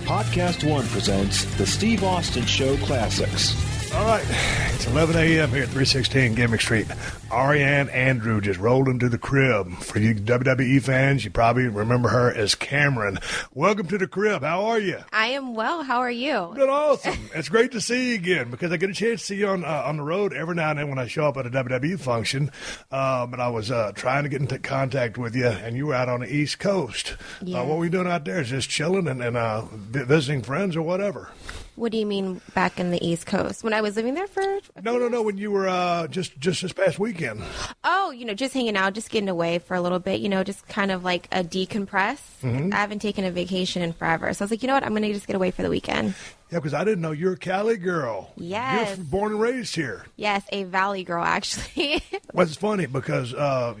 PodcastOne presents the Steve Austin Show Classics. All right, it's 11 a.m. here at 316 Gimmick Street. Ariane Andrew just rolled into the crib. For you WWE fans, you probably remember her as Cameron. Welcome to the crib. How are you? I am well. How are you? Been awesome. It's great to see you again because I get a chance to see you on the road every now and then when I show up at a WWE function. But I was trying to get into contact with you, and you were out on the East Coast. Yes. What were you doing out there? Just chilling and visiting friends or whatever? What do you mean back in the East Coast? When I was living there for No. When you were just this past weekend. Oh, just hanging out, just getting away for a little bit, just kind of like a decompress. Mm-hmm. I haven't taken a vacation in forever. So I was like, you know what? I'm going to just get away for the weekend. Yeah, because I didn't know you're a Cali girl. Yes. You're born and raised here. Yes, a Valley girl, actually. Well, it's funny because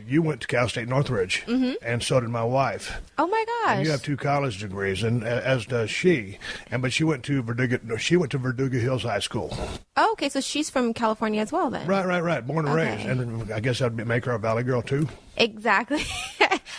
you went to Cal State Northridge, and so did my wife. Oh, my gosh. And you have 2 college degrees, and as does she. But she went to Verduga Hills High School. Oh, okay, so she's from California as well then. Right. Born and Okay. raised. And I guess that'd make her a Valley girl, too. Exactly.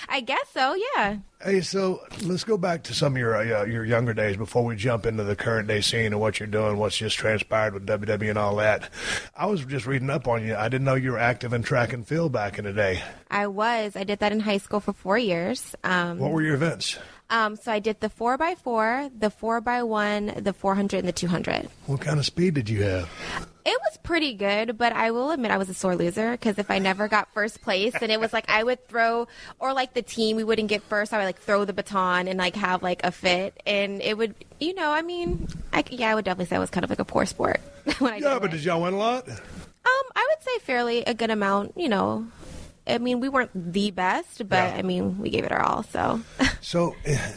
I guess so, yeah. Hey, so let's go back to some of your younger days before we jump into the current day scene and what you're doing, what's just transpired with WWE and all that. I was just reading up on you. I didn't know you were active in track and field back in the day. I was. I did that in high school for 4 years. What were your events? So I did the 4x4, the 4x1, the 400, and the 200. What kind of speed did you have? It was pretty good, but I will admit I was a sore loser because if I never got first place, and it was like I would throw, or like the team, we wouldn't get first, I would like throw the baton and like have like a fit, and it would, I would definitely say it was kind of like a poor sport. When I But did y'all win a lot? I would say fairly a good amount, we weren't the best, but we gave it our all, so. So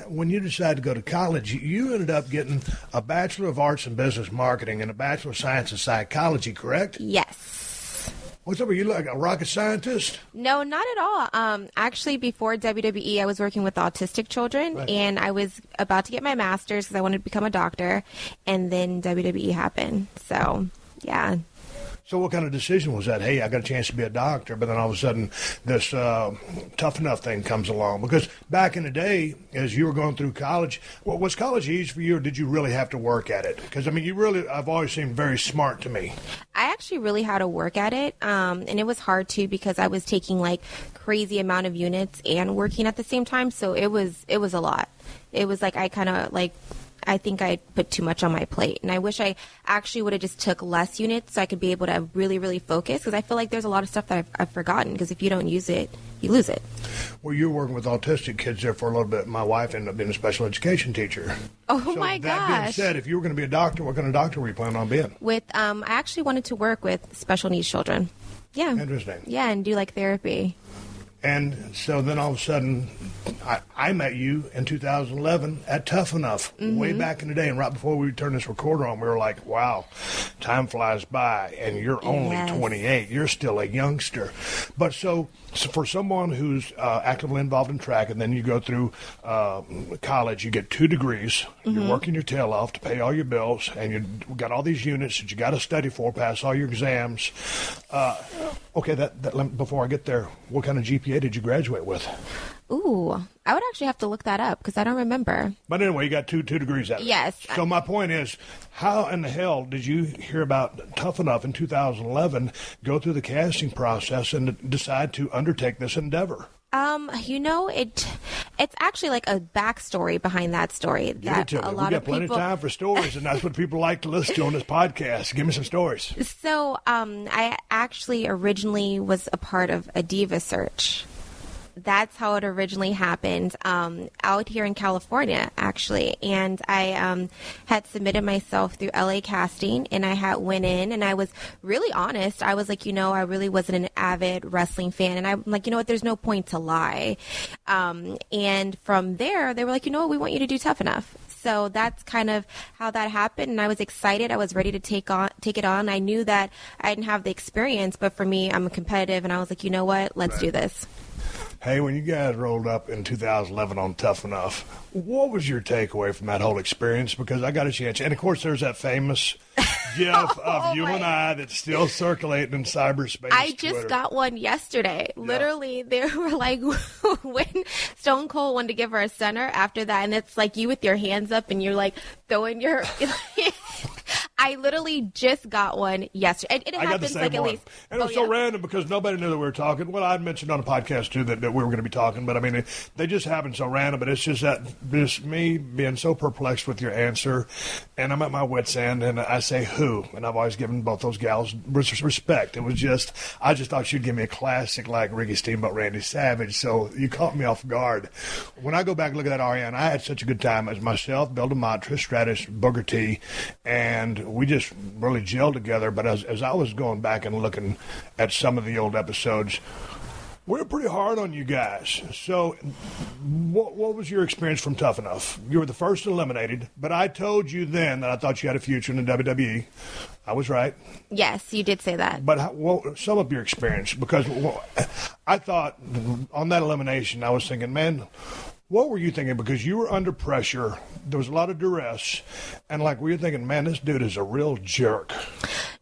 when you decided to go to college, you ended up getting a Bachelor of Arts in Business Marketing and a Bachelor of Science in Psychology, correct? Yes. What's up? Are you like a rocket scientist? No, not at all. Actually, before WWE, I was working with autistic children, right. And I was about to get my master's because I wanted to become a doctor, and then WWE happened. So, yeah. So what kind of decision was that? Hey, I got a chance to be a doctor, but then all of a sudden this tough enough thing comes along. Because back in the day, as you were going through college, was college easy for you, or did you really have to work at it? Because, I've always seemed very smart to me. I actually really had to work at it, and it was hard, too, because I was taking, like, crazy amount of units and working at the same time, so it was a lot. It was like I think I put too much on my plate, and I wish I actually would have just took less units so I could be able to really, really focus, because I feel like there's a lot of stuff that I've forgotten, because if you don't use it, you lose it. Well, you were working with autistic kids there for a little bit. My wife ended up being a special education teacher. Oh, so my gosh. That being said, if you were going to be a doctor, what kind of doctor were you planning on being? I actually wanted to work with special needs children. Yeah. Interesting. Yeah, and do, like, therapy. And so then all of a sudden, I met you in 2011 at Tough Enough, way back in the day. And right before we turned this recorder on, we were like, wow, time flies by. And you're only 28. You're still a youngster. But so for someone who's actively involved in track, and then you go through college, you get 2 degrees, you're working your tail off to pay all your bills, and you've got all these units that you got to study for, pass all your exams. Before I get there, what kind of GPA did you graduate with? Ooh, I would actually have to look that up because I don't remember. But anyway, you got two degrees out of it. Yes. So my point is, how in the hell did you hear about Tough Enough in 2011, go through the casting process, and decide to undertake this endeavor? It's actually like a backstory behind that story. Give it to me. We got plenty of time for stories, and that's what people like to listen to on this podcast. Give me some stories. So, I actually originally was a part of a Divas search. That's how it originally happened, out here in California, actually. And I had submitted myself through LA Casting, and I had went in, and I was really honest. I was like, I really wasn't an avid wrestling fan. And I'm like, there's no point to lie. And from there, they were like, we want you to do Tough Enough. So that's kind of how that happened, and I was excited. I was ready to take it on. I knew that I didn't have the experience, but for me, I'm competitive, and I was like, let's do this. Hey, when you guys rolled up in 2011 on Tough Enough, what was your takeaway from that whole experience? Because I got a chance. And, of course, there's that famous gif of you and I that's still circulating in cyberspace. I just Twitter. got one yesterday. Yeah. Literally, they were like, when Stone Cold wanted to give her a center after that, and it's like you with your hands up and you're like throwing your... I literally just got one yesterday. It happens like at least. And it was so random because nobody knew that we were talking. Well, I'd mentioned on a podcast too that we were going to be talking, but I mean, they just happened so random. But it's just me being so perplexed with your answer, and I'm at my wit's end, and I say who, and I've always given both those gals respect. It was just, I just thought she'd give me a classic like Ricky Steamboat, Randy Savage. So you caught me off guard. When I go back and look at that Ariane, I had such a good time as myself, Bill DeMott, Trish Stratus, Booker T, and we just really gelled together. But as I was going back and looking at some of the old episodes, we're pretty hard on you guys. So what was your experience from Tough Enough? You were the first eliminated, but I told you then that I thought you had a future in the WWE. I was right. Yes, you did say that. But sum up your experience, because I thought on that elimination, I was thinking, man, what were you thinking? Because you were under pressure. There was a lot of duress. And were you thinking, man, this dude is a real jerk?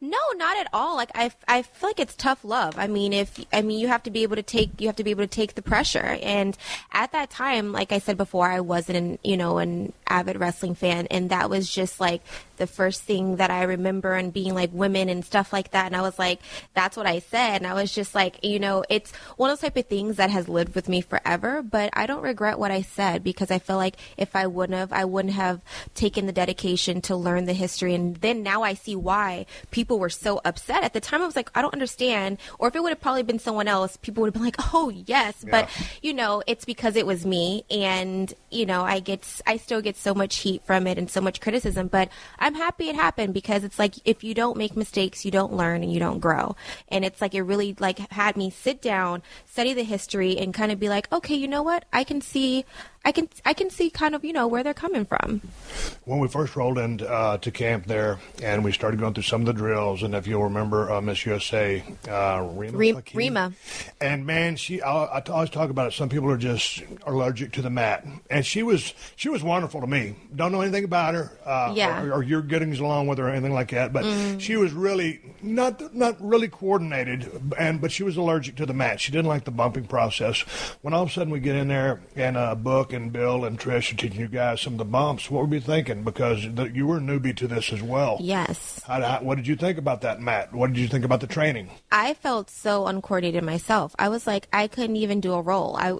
No, not at all. I feel like it's tough love. I mean, you have to be able to take the pressure. And at that time, like I said before, I wasn't an avid wrestling fan, and that was just the first thing that I remember, and being women and stuff like that. And I was like, that's what I said. And I was just it's one of those type of things that has lived with me forever. But I don't regret what I said, because I feel like if I wouldn't have taken the dedication to learn the history. And then now I see why people were so upset. At the time, I was like, I don't understand. Or if it would have probably been someone else, people would have been like, oh, yes. Yeah. But, it's because it was me. And, I still get so much heat from it and so much criticism. But I'm happy it happened, because it's if you don't make mistakes, you don't learn and you don't grow. And it's it really had me sit down, study the history, and kind of be like, okay, you know what? I can see kind of, where they're coming from. When we first rolled into to camp there, and we started going through some of the drills, and if you'll remember Miss USA, Rima. And man, I always talk about it. Some people are just allergic to the mat, and she was wonderful to me. Don't know anything about her, or you're getting along with her or anything like that, but she was really not really coordinated, but she was allergic to the mat. She didn't like the bumping process. When all of a sudden we get in there and Book and Bill and Trish are teaching you guys some of the bumps, what were you thinking? Because you were a newbie to this as well. Yes. What did you think about that, Matt? What did you think about the training? I felt so uncoordinated myself. I was like, I couldn't even do a roll. I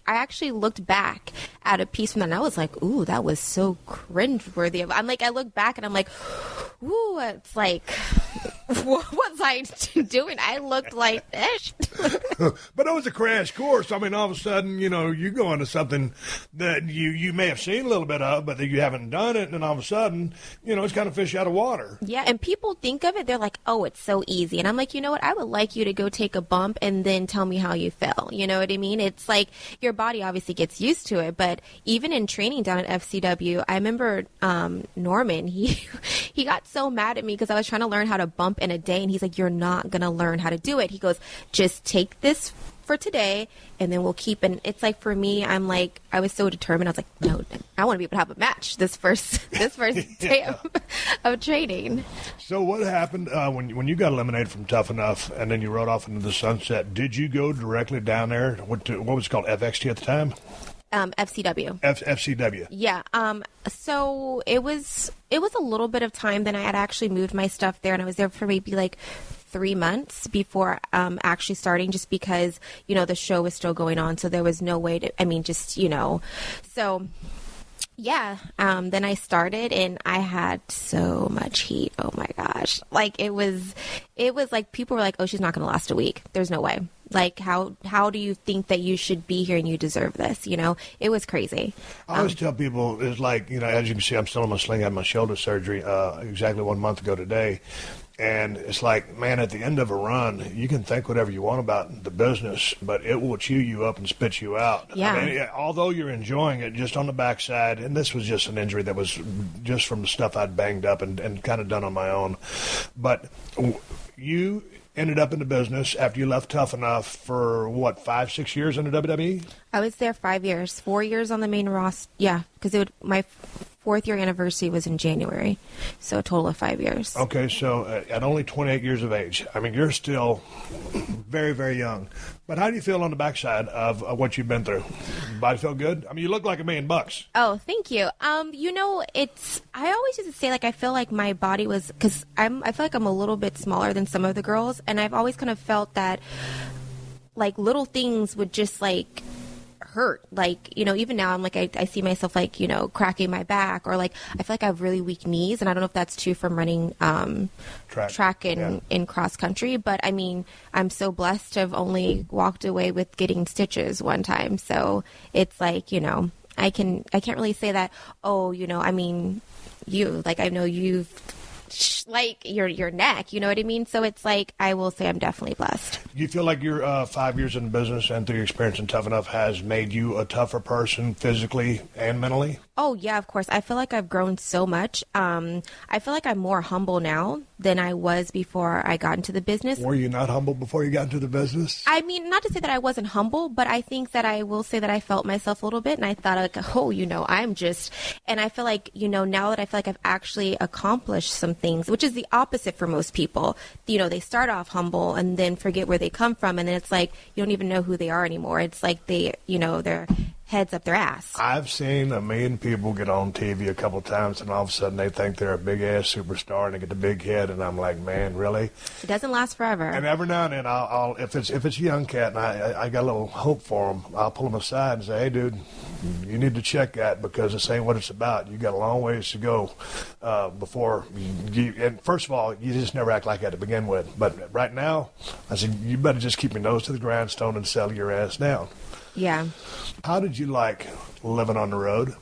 actually looked back at a piece from that, and I was like, ooh, that was so cringeworthy. I look back and I'm like, ooh, it's like, what was I doing? I looked like this. But it was a crash course. I mean, all of a sudden, you go into something that you may have seen a little bit of, but that you haven't done it, and then all of a sudden, it's kind of fish out of water. Yeah, and people think of it, they're like, oh, it's so easy. And I'm like, you know what? I would like you to go take a bump and then tell me how you feel. You know what I mean? It's like your body obviously gets used to it, but even in training down at FCW, I remember Norman, he got so mad at me because I was trying to learn how to bump in a day, and he's like, you're not going to learn how to do it. He goes, just take this for today, and then we'll keep. And it's like, for me, I'm like, I was so determined. I was like, no, I want to be able to have a match this first day of training. So what happened when you got eliminated from Tough Enough, and then you rode off into the sunset? Did you go directly down there? What was it called, FXT at the time? FCW. FCW. Yeah. So it was a little bit of time. Then I had actually moved my stuff there, and I was there for maybe 3 months before actually starting, just because, the show was still going on. So there was no way to, so yeah. Then I started, and I had so much heat. Oh my gosh. It was people were like, oh, she's not going to last a week. There's no way. How do you think that you should be here and you deserve this? It was crazy. I always tell people, it's as you can see, I'm still on my sling. I had my shoulder surgery exactly 1 month ago today. And it's like, man, at the end of a run, you can think whatever you want about the business, but it will chew you up and spit you out. Yeah. I mean, although you're enjoying it, just on the backside, and this was just an injury that was just from the stuff I'd banged up and kind of done on my own. But you ended up in the business after you left Tough Enough for, 5-6 years in the WWE? I was there 5 years, 4 years on the main roster. Yeah, because my 4th year anniversary was in January, so a total of 5 years. Okay, so at only 28 years of age, I mean, you're still very, very young. But how do you feel on the backside of what you've been through? Body feel good? I mean, you look like $1 million. Oh, thank you. I always used to say, like, I feel like my body was, because I feel like I'm a little bit smaller than some of the girls, and I've always kind of felt that, like, little things would just, like, hurt. Like, even now I'm like, I see myself, like, cracking my back, or like, I feel like I have really weak knees, and I don't know if that's true from running track in cross country, but I mean, I'm so blessed to have only walked away with getting stitches one time. So it's like, I can't really say that, I mean, I know you've like your neck, you know what I mean? So it's like, I will say I'm definitely blessed. Do you feel like your 5 years in business and through your experience in Tough Enough has made you a tougher person physically and mentally? Oh, yeah, of course. I feel like I've grown so much. I feel like I'm more humble now than I was before I got into the business. Were you not humble before you got into the business? I mean, not to say that I wasn't humble, but I think that I will say that I felt myself a little bit, and I thought, like, I'm just, and I feel like, now that I feel like I've actually accomplished some things, which is the opposite for most people. They start off humble and then forget where they come from, and then it's like, you don't even know who they are anymore. It's like they're heads up their ass. I've seen 1 million people get on TV a couple times, and all of a sudden they think they're a big-ass superstar, and they get the big head, and I'm like, man, really? It doesn't last forever. And every now and then, I'll if it's a young cat, and I got a little hope for him, I'll pull him aside and say, hey, dude, you need to check that, because this ain't what it's about. You got a long ways to go before you. And first of all, you just never act like that to begin with. But right now, I said, you better just keep your nose to the grindstone and settle your ass down. Yeah. How did you like living on the road?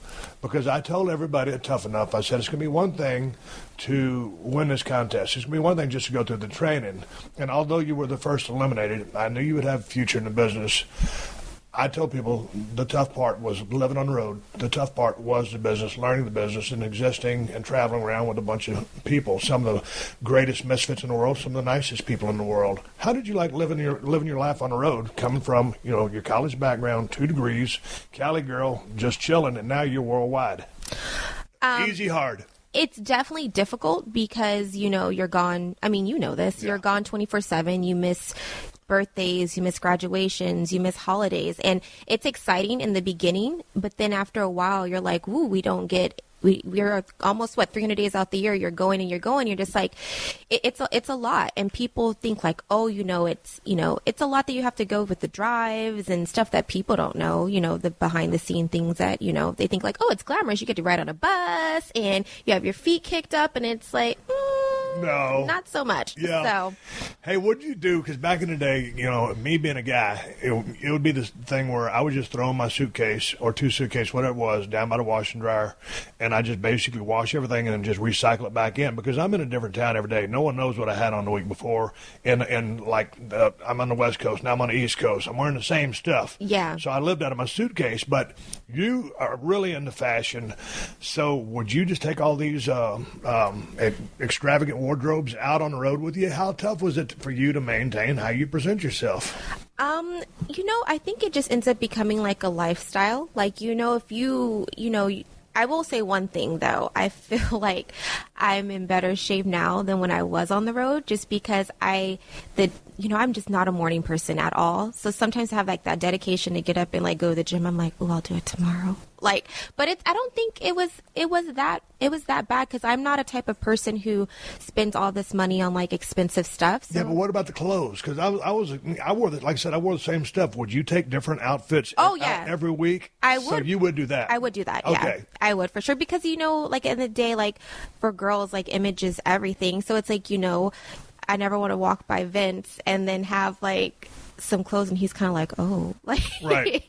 Because I told everybody at Tough Enough, I said, it's going to be one thing to win this contest. It's going to be one thing just to go through the training. And although you were the first eliminated, I knew you would have a future in the business. I told people the tough part was living on the road. The tough part was the business, learning the business, and existing and traveling around with a bunch of people, some of the greatest misfits in the world, some of the nicest people in the world. How did you like living your life on the road, coming from your college background, 2 degrees, Cali girl, just chilling, and now you're worldwide? Easy, hard. It's definitely difficult because, you're gone. I mean, this. Yeah. You're gone 24/7. You miss birthdays, you miss graduations, you miss holidays. And it's exciting in the beginning, but then after a while, you're like, ooh, we're almost 300 days out the year. You're going. You're just like, it's a lot. And people think like, it's a lot that you have to go with the drives and stuff that people don't know, the behind the scene things that, they think like, it's glamorous. You get to ride on a bus and you have your feet kicked up, and it's like, no, not so much. Yeah. So, hey, what did you do? Because back in the day, me being a guy, it would be this thing where I would just throw in my suitcase or 2 suitcases, whatever it was, down by the wash and dryer, and I just basically wash everything and then just recycle it back in, because I'm in a different town every day. No one knows what I had on the week before, and I'm on the West Coast, now I'm on the East Coast. I'm wearing the same stuff. Yeah. So I lived out of my suitcase, but you are really into fashion. So would you just take all these extravagant wardrobes out on the road with you? How tough was it for you to maintain how you present yourself? I think it just ends up becoming like a lifestyle. Like, if I will say one thing, though. I feel like I'm in better shape now than when I was on the road, just because I'm just not a morning person at all. So sometimes I have like that dedication to get up and like go to the gym. I'm like, I'll do it tomorrow. Like, but I don't think it was that bad, because I'm not a type of person who spends all this money on like expensive stuff. So. Yeah, but what about the clothes? Because I wore like I said, I wore the same stuff. Would you take different outfits? Every week? I would. So you would do that? I would do that. Okay. Yeah, I would for sure, because like in the day, like for girls, like image is everything. So it's like I never want to walk by Vince and then have like some clothes and he's kind of like, oh, like right.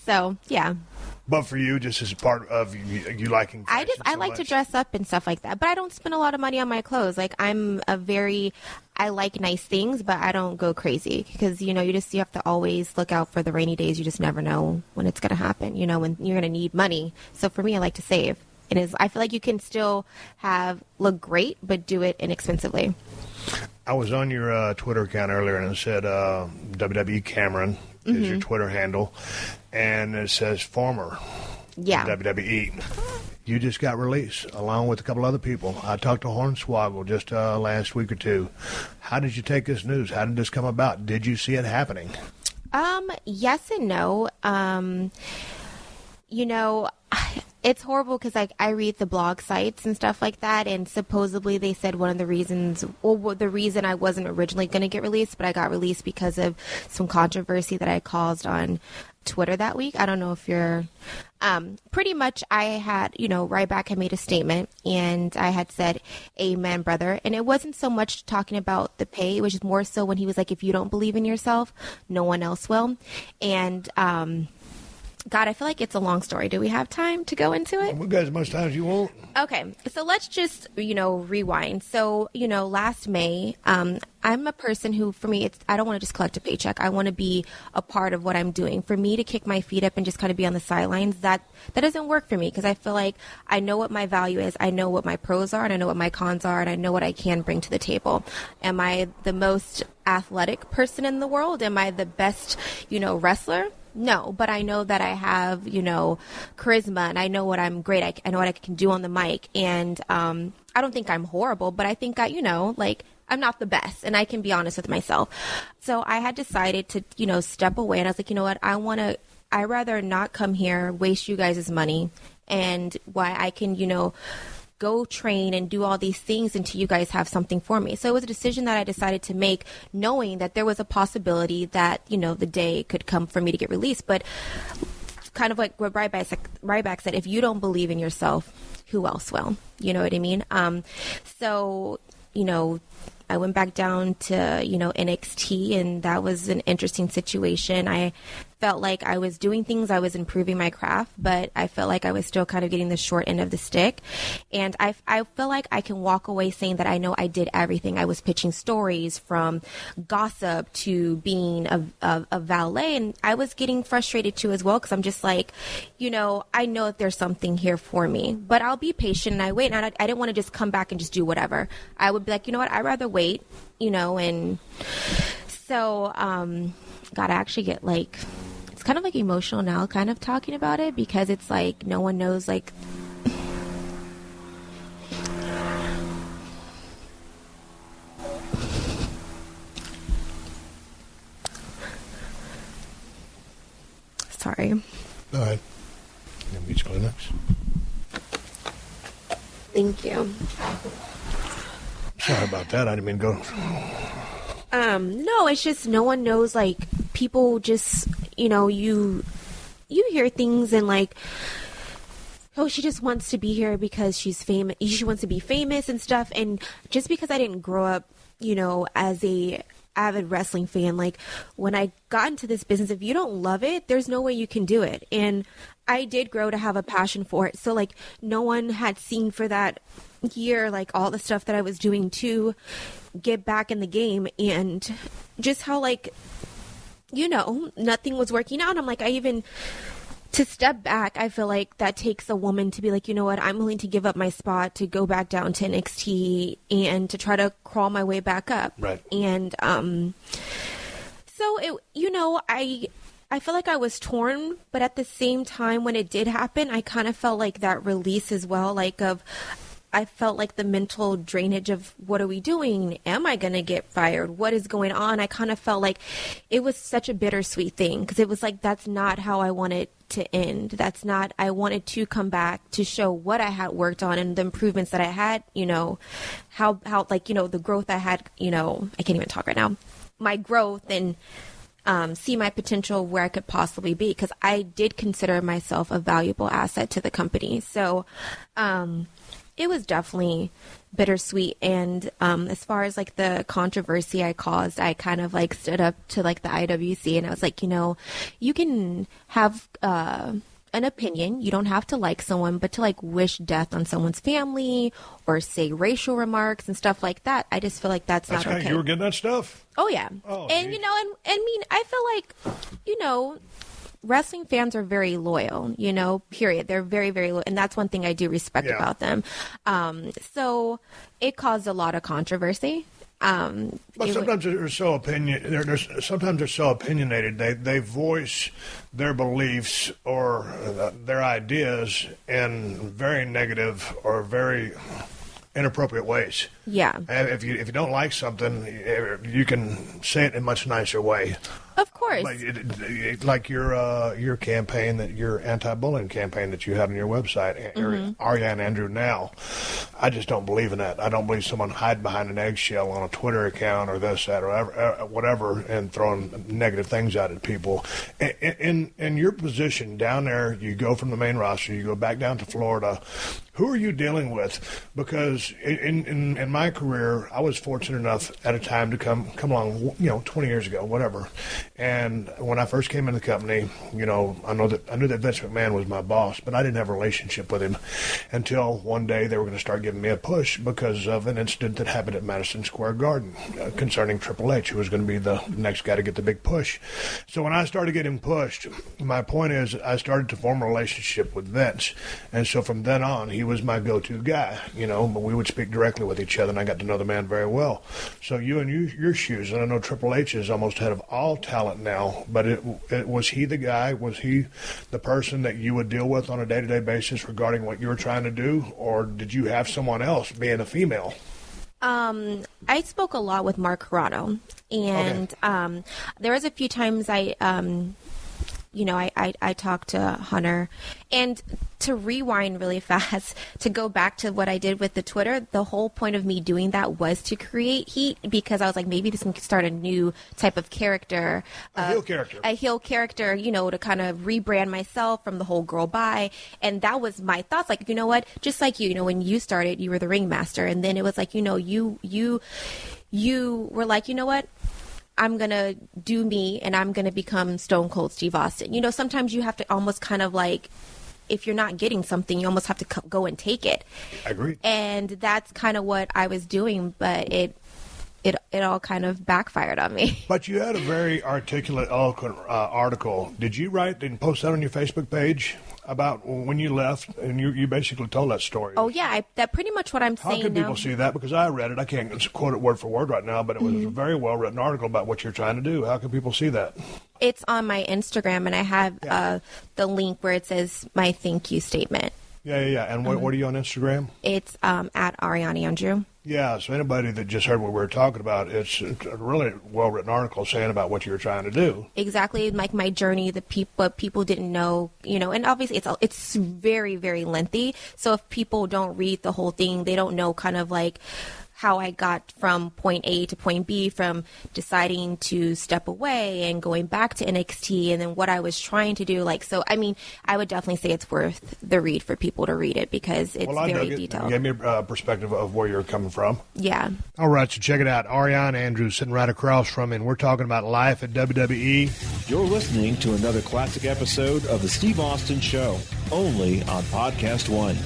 So yeah. But for you, just as part of you liking fashion I like to dress up and stuff like that, but I don't spend a lot of money on my clothes. Like I like nice things, but I don't go crazy, because you have to always look out for the rainy days. You just never know when it's going to happen, when you're going to need money. So for me, I like to save. I feel like you can still look great, but do it inexpensively. I was on your Twitter account earlier, and it said WWE Cameron is your Twitter handle, and it says former WWE. You just got released, along with a couple other people. I talked to Hornswoggle just last week or two. How did you take this news? How did this come about? Did you see it happening? Yes and no. It's horrible because I read the blog sites and stuff like that, and supposedly they said one of the reasons, the reason I wasn't originally going to get released, but I got released because of some controversy that I caused on Twitter that week. I don't know if you're pretty much I had, Ryback had made a statement and I had said, amen, brother. And it wasn't so much talking about the pay. It was just more so when he was like, if you don't believe in yourself, no one else will. And, God, I feel like it's a long story. Do we have time to go into it? We've got as much time as you want. Okay. So let's just, rewind. So, last May, I'm a person who, for me, I don't want to just collect a paycheck. I want to be a part of what I'm doing. For me to kick my feet up and just kind of be on the sidelines, that doesn't work for me because I feel like I know what my value is. I know what my pros are and I know what my cons are and I know what I can bring to the table. Am I the most athletic person in the world? Am I the best, wrestler? No, but I know that I have, charisma and I know what I'm great at. I know what I can do on the mic. And I don't think I'm horrible, but I think I'm not the best and I can be honest with myself. So I had decided to, step away and I was like, you know what, I'd rather not come here, waste you guys' money and why I can, go train and do all these things until you guys have something for me. So it was a decision that I decided to make knowing that there was a possibility that, the day could come for me to get released. But kind of like what Ryback said, if you don't believe in yourself, who else will? You know what I mean? So, I went back down to, NXT and that was an interesting situation. I felt like I was doing things, I was improving my craft, but I felt like I was still kind of getting the short end of the stick. And I feel like I can walk away saying that I know I did everything. I was pitching stories from gossip to being a valet, and I was getting frustrated too as well because I'm just like, I know that there's something here for me, but I'll be patient and I wait. And I didn't want to just come back and just do whatever. I would be like, you know what, I'd rather wait, and so, God, I actually get it's kind of emotional now kind of talking about it because it's like no one knows sorry. All right. Let me explain next. Thank you. Sorry about that. I didn't mean to go. No, it's just no one knows, people just, you hear things and oh, she just wants to be here because she's famous. She wants to be famous and stuff. And just because I didn't grow up, as a avid wrestling fan, when I got into this business, if you don't love it, there's no way you can do it. And I did grow to have a passion for it. So no one had seen for that year, all the stuff that I was doing to get back in the game and just how nothing was working out. I'm to step back, I feel like that takes a woman to be like, you know what, I'm willing to give up my spot to go back down to NXT and to try to crawl my way back up. Right. And so it, I feel like I was torn, but at the same time when it did happen, I kind of felt like that release as well, I felt like the mental drainage of what are we doing? Am I going to get fired? What is going on? I kind of felt like it was such a bittersweet thing because it was that's not how I wanted to end. That's not, I wanted to come back to show what I had worked on and the improvements that I had, how the growth I had, I can't even talk right now, my growth and see my potential where I could possibly be because I did consider myself a valuable asset to the company. So, it was definitely bittersweet. And as far as the controversy I caused, I kind of stood up to the IWC and I was like, you can have an opinion. You don't have to like someone, but to wish death on someone's family or say racial remarks and stuff like that. I just feel like that's not okay. You were getting that stuff? Oh, yeah. Oh, and, I feel like, wrestling fans are very loyal, period. They're very, very loyal. And that's one thing I do respect about them. So it caused a lot of controversy. But sometimes they're so sometimes they're so opinionated. They voice their beliefs or their ideas in very negative or very inappropriate ways. Yeah. And if you don't like something, you can say it in a much nicer way. Of course. Like your campaign, your anti-bullying campaign that you had on your website, Ariane Andrew now. I just don't believe in that. I don't believe someone hide behind an eggshell on a Twitter account or this, that, or whatever, and throwing negative things out at people. In your position down there, you go from the main roster, you go back down to Florida. Who are you dealing with? Because in my career, I was fortunate enough at a time to come along, 20 years ago, whatever. And when I first came into the company, I knew that Vince McMahon was my boss, but I didn't have a relationship with him until one day they were going to start giving me a push because of an incident that happened at Madison Square Garden concerning Triple H, who was going to be the next guy to get the big push. So when I started getting pushed, my point is I started to form a relationship with Vince. And so from then on, he was my go-to guy, but we would speak directly with each other, and I got to know the man very well. So your shoes, and I know Triple H is almost head of all talent now, but was he the guy? Was he the person that you would deal with on a day-to-day basis regarding what you were trying to do, or did you have someone else, being a female? I spoke a lot with Mark Carrano, and there was a few times I talked to Hunter. And to rewind really fast, to go back to what I did with the Twitter, the whole point of me doing that was to create heat, because I was like, maybe this can start a new type of character. A heel character, to kind of rebrand myself from the whole girl bye. And that was my thoughts. Like, you know what? Just like when you started, you were the ringmaster. And then it was like, you were like, you know what? I'm going to do me, and I'm going to become Stone Cold Steve Austin. Sometimes you have to almost kind of like, if you're not getting something, you almost have to go and take it. I agree. And that's kind of what I was doing, but it all kind of backfired on me. But you had a very articulate, eloquent article. Did you write and post that on your Facebook page about when you left, and you basically told that story? Oh, yeah. That pretty much what I'm saying. How can people see that? Because I read it. I can't quote it word for word right now, but it was a very well-written article about what you're trying to do. How can people see that? It's on my Instagram, and I have the link where it says my thank you statement. Yeah. And what are you on Instagram? It's at Ariane Andrew. Yeah, so anybody that just heard what we were talking about, it's a really well-written article saying about what you're trying to do. Exactly, like my journey, what people didn't know, and obviously it's very, very lengthy. So if people don't read the whole thing, they don't know kind of like how I got from point A to point B, from deciding to step away and going back to NXT, and then what I was trying to do. I would definitely say it's worth the read for people to read it, because it's very detailed. You gave me a perspective of where you're coming from. Yeah. All right, so check it out. Ariane Andrew sitting right across from me, and we're talking about life at WWE. You're listening to another classic episode of The Steve Austin Show, only on PodcastOne.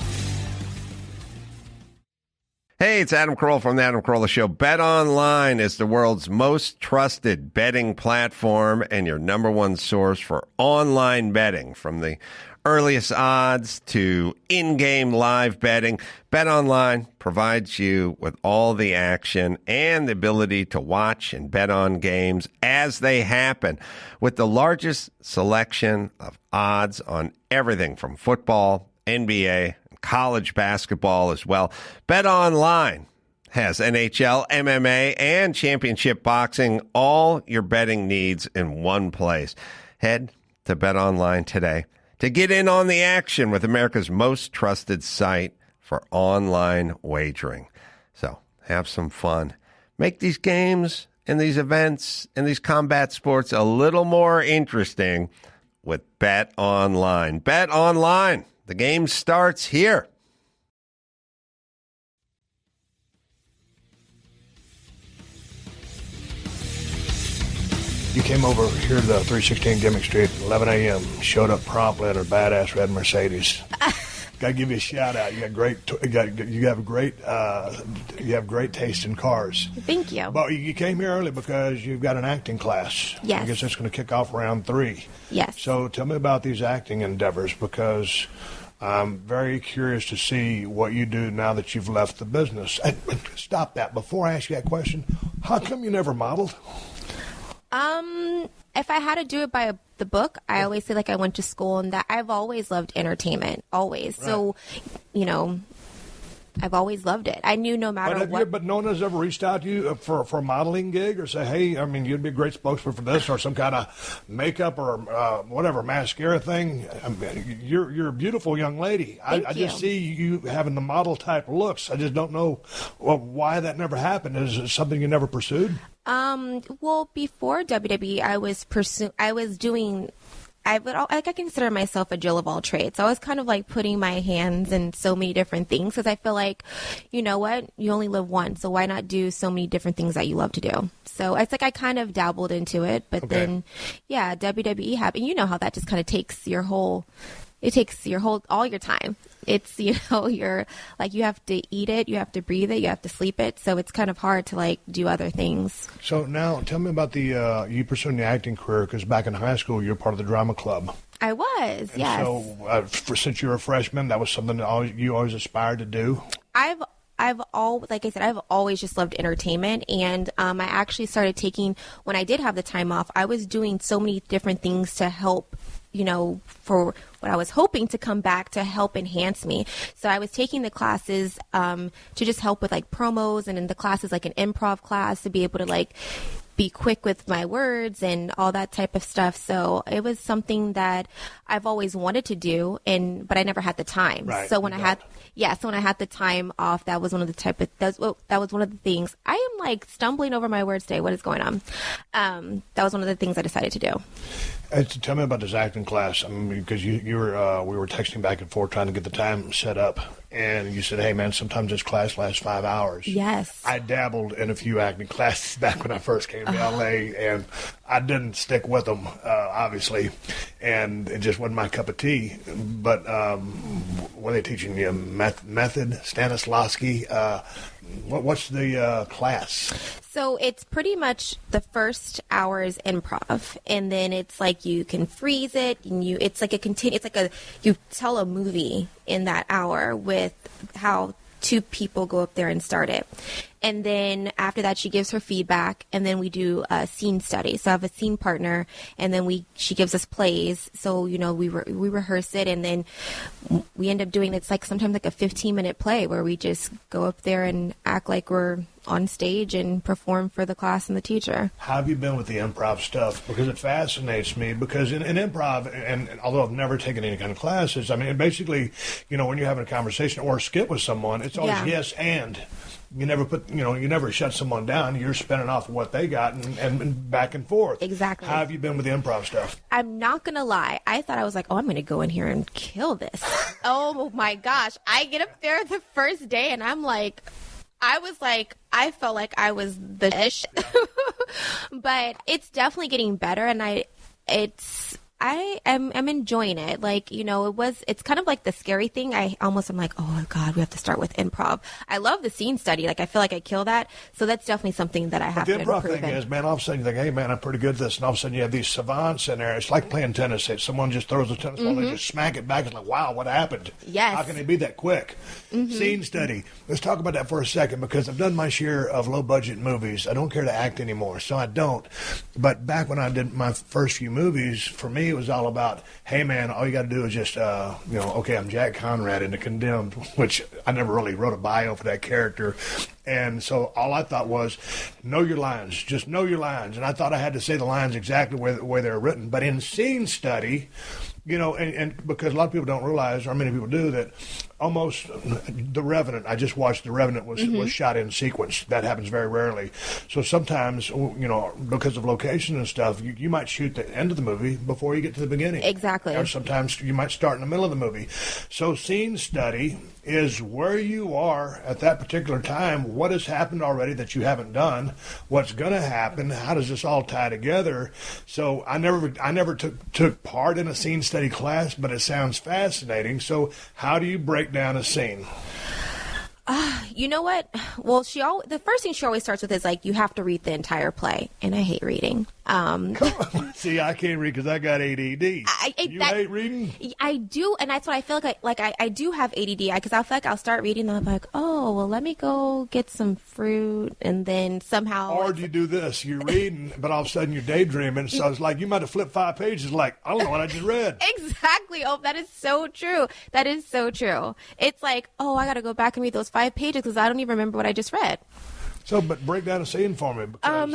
Hey, it's Adam Carolla from The Adam Carolla Show. BetOnline is the world's most trusted betting platform and your number one source for online betting. From the earliest odds to in-game live betting, BetOnline provides you with all the action and the ability to watch and bet on games as they happen, with the largest selection of odds on everything from football, NBA, college basketball as well. BetOnline has NHL, MMA, and championship boxing, all your betting needs in one place. Head to BetOnline today to get in on the action with America's most trusted site for online wagering. So have some fun. Make these games and these events and these combat sports a little more interesting with BetOnline. BetOnline. The game starts here. You came over here to the 316 Gimmick Street at 11 a.m., showed up promptly in a badass red Mercedes. Got to give you a shout out. You have great taste in cars. Thank you. But you came here early because you've got an acting class. Yes. I guess that's going to kick off round 3. Yes. So tell me about these acting endeavors, because I'm very curious to see what you do now that you've left the business. Stop that. Before I ask you that question, how come you never modeled? If I had to do it by the book, I always say like I went to school and that I've always loved entertainment, always. Right. So, I've always loved it. I knew no matter what. But no one has ever reached out to you for a modeling gig or say, hey, I mean, you'd be a great spokesman for this or some kind of makeup or whatever, mascara thing. I mean, you're a beautiful young lady. I just see you having the model type looks. I just don't know why that never happened. Is it something you never pursued? Well, before WWE, I consider myself a Jill of all trades. So I was kind of like putting my hands in so many different things because I feel like, you know what, you only live once, so why not do so many different things that you love to do? So it's like I kind of dabbled into it, but then, WWE happened. You know how that just kind of takes all your time. It's, you're like, you have to eat it, you have to breathe it, you have to sleep it. So it's kind of hard to like do other things. So now tell me about you pursuing the acting career, because back in high school, you were part of the drama club. I was, and yes. So since you were a freshman, that was something that you always aspired to do? I've always just loved entertainment, and I actually started taking, when I did have the time off, I was doing so many different things to help, for what I was hoping to come back to help enhance me. So I was taking the classes to just help with like promos, and in the classes like an improv class to be able to like be quick with my words and all that type of stuff. So it was something that I've always wanted to do, but I never had the time. Right, so when I had the time off, that was one of the things. I am like stumbling over my words today. What is going on? That was one of the things I decided to do. Tell me about this acting class. I mean, because we were texting back and forth trying to get the time set up, and you said, "Hey, man, sometimes this class lasts 5 hours." Yes. I dabbled in a few acting classes back when I first came to LA, and I didn't stick with them, obviously, and it just wasn't my cup of tea. But were they teaching you method, Stanislavski? What's the class? So it's pretty much the first hour is improv, and then it's like you can freeze it, and you tell a movie in that hour with how two people go up there and start it. And then after that, she gives her feedback, and then we do a scene study. So I have a scene partner, and then she gives us plays. So, we rehearse it, and then we end up doing, it's like sometimes like a 15-minute play where we just go up there and act like we're on stage and perform for the class and the teacher. How have you been with the improv stuff? Because it fascinates me, because in improv, and although I've never taken any kind of classes, I mean, basically, when you're having a conversation or a skit with someone, it's always yes and. You never shut someone down. You're spinning off of what they got and back and forth. Exactly. How have you been with the improv stuff? I'm not going to lie. I thought I was like, I'm going to go in here and kill this. Oh, my gosh. I get up there the first day, and I'm like, I felt like I was the ish. But it's definitely getting better, and I'm enjoying it. Like, it's kind of like the scary thing. I'm like, oh God, we have to start with improv. I love the scene study. Like, I feel like I kill that. So that's definitely something that I have to improve. The improv thing is, man, all of a sudden you think, hey man, I'm pretty good at this. And all of a sudden you have these savants in there. It's like playing tennis. Someone just throws a tennis ball, they just smack it back. It's like, wow, what happened? Yes. How can they be that quick? Scene study. Let's talk about that for a second, because I've done my share of low budget movies. I don't care to act anymore, so I don't. But back when I did my first few movies, for me, it was all about, hey man, all you got to do is just, okay, I'm Jack Conrad in The Condemned, which I never really wrote a bio for that character. And so all I thought was, know your lines, just know your lines. And I thought I had to say the lines exactly the way they were written. But in scene study, and because a lot of people don't realize, or many people do, that almost The Revenant, I just watched The Revenant, was shot in sequence. That happens very rarely. So sometimes, because of location and stuff, you might shoot the end of the movie before you get to the beginning. Exactly. Or sometimes you might start in the middle of the movie. So scene study is where you are at that particular time, what has happened already that you haven't done, what's going to happen, how does this all tie together. So I never took part in a scene study class, but it sounds fascinating. So how do you break down a scene? You know what? Well, the first thing she always starts with is like, you have to read the entire play, and I hate reading. See, I can't read because I got ADD. You hate reading? I do, and that's what I feel like. I do have ADD because I feel like I'll start reading and I'm like, oh, well, let me go get some fruit, and then somehow. Or do you do this? You're reading, but all of a sudden you're daydreaming. So it's like you might have flipped 5 pages. Like, I don't know what I just read. Exactly. Oh, that is so true. That is so true. It's like, oh, I got to go back and read those 5 pages because I don't even remember what I just read. So, but break down a scene for me. Because...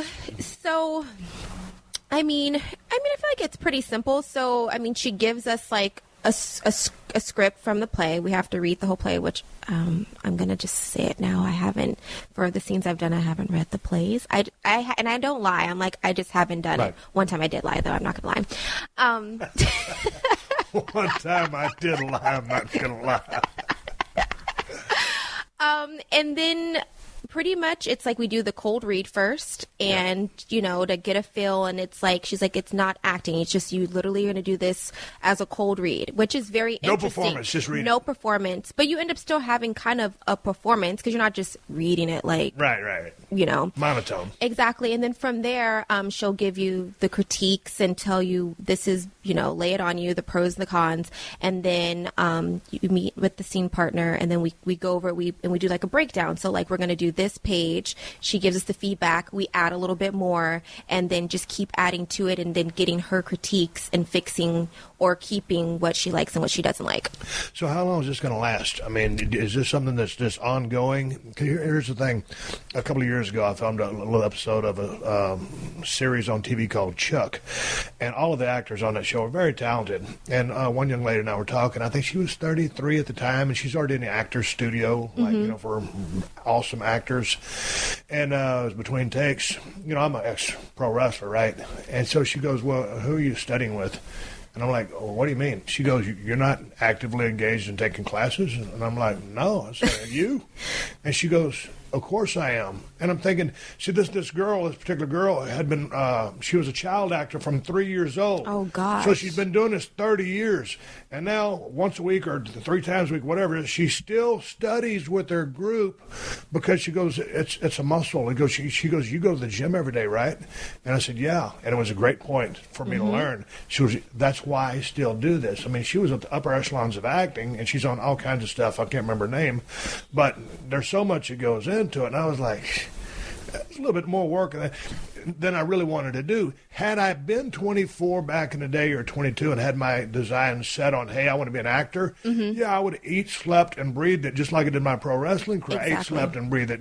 I mean, I feel like it's pretty simple. So, I mean, she gives us like a script from the play. We have to read the whole play, which I'm going to just say it now. I haven't, for the scenes I've done, I haven't read the plays. And I don't lie. I'm like, I just haven't done it. One time I did lie, though. I'm not going to lie. One time I did lie. I'm not going to lie. And then pretty much it's like we do the cold read first and, to get a feel. And it's like, she's like, it's not acting. It's just you literally are going to do this as a cold read, which is very interesting. No performance, just reading. No performance. But you end up still having kind of a performance because you're not just reading it like. Right. Monotone. Exactly. And then from there, she'll give you the critiques and tell you this is, lay it on you, the pros and the cons. And then you meet with the scene partner and then we go over it and we do like a breakdown. So like we're going to do this page. She gives us the feedback. We add a little bit more and then just keep adding to it and then getting her critiques and fixing or keeping what she likes and what she doesn't like. So how long is this going to last? I mean, is this something that's just ongoing? Here's the thing. A couple of years ago, I filmed a little episode of a series on TV called Chuck, and all of the actors on that show are very talented. And one young lady and I were talking. I think she was 33 at the time, and she's already in the actor's studio, for awesome actors. And it was between takes. I'm an ex-pro wrestler, right? And so she goes, well, who are you studying with? And I'm like, well, what do you mean? She goes, you're not actively engaged in taking classes? And I'm like, no. I said, you? And she goes, of course I am. And I'm thinking, see, this particular girl had been, she was a child actor from 3 years old. Oh, gosh. So she's been doing this 30 years. And now, once a week or 3 times a week, whatever it is, she still studies with her group because she goes, it's a muscle. She goes, you go to the gym every day, right? And I said, yeah. And it was a great point for me to learn. That's why I still do this. I mean, she was at the upper echelons of acting, and she's on all kinds of stuff. I can't remember her name. But there's so much that goes into it. And I was like, it's a little bit more work than I really wanted to do. Had I been 24 back in the day or 22 and had my design set on, hey, I want to be an actor, I would have eat, slept, and breathed it just like I did my pro wrestling career. Exactly. Ate, slept, and breathed it.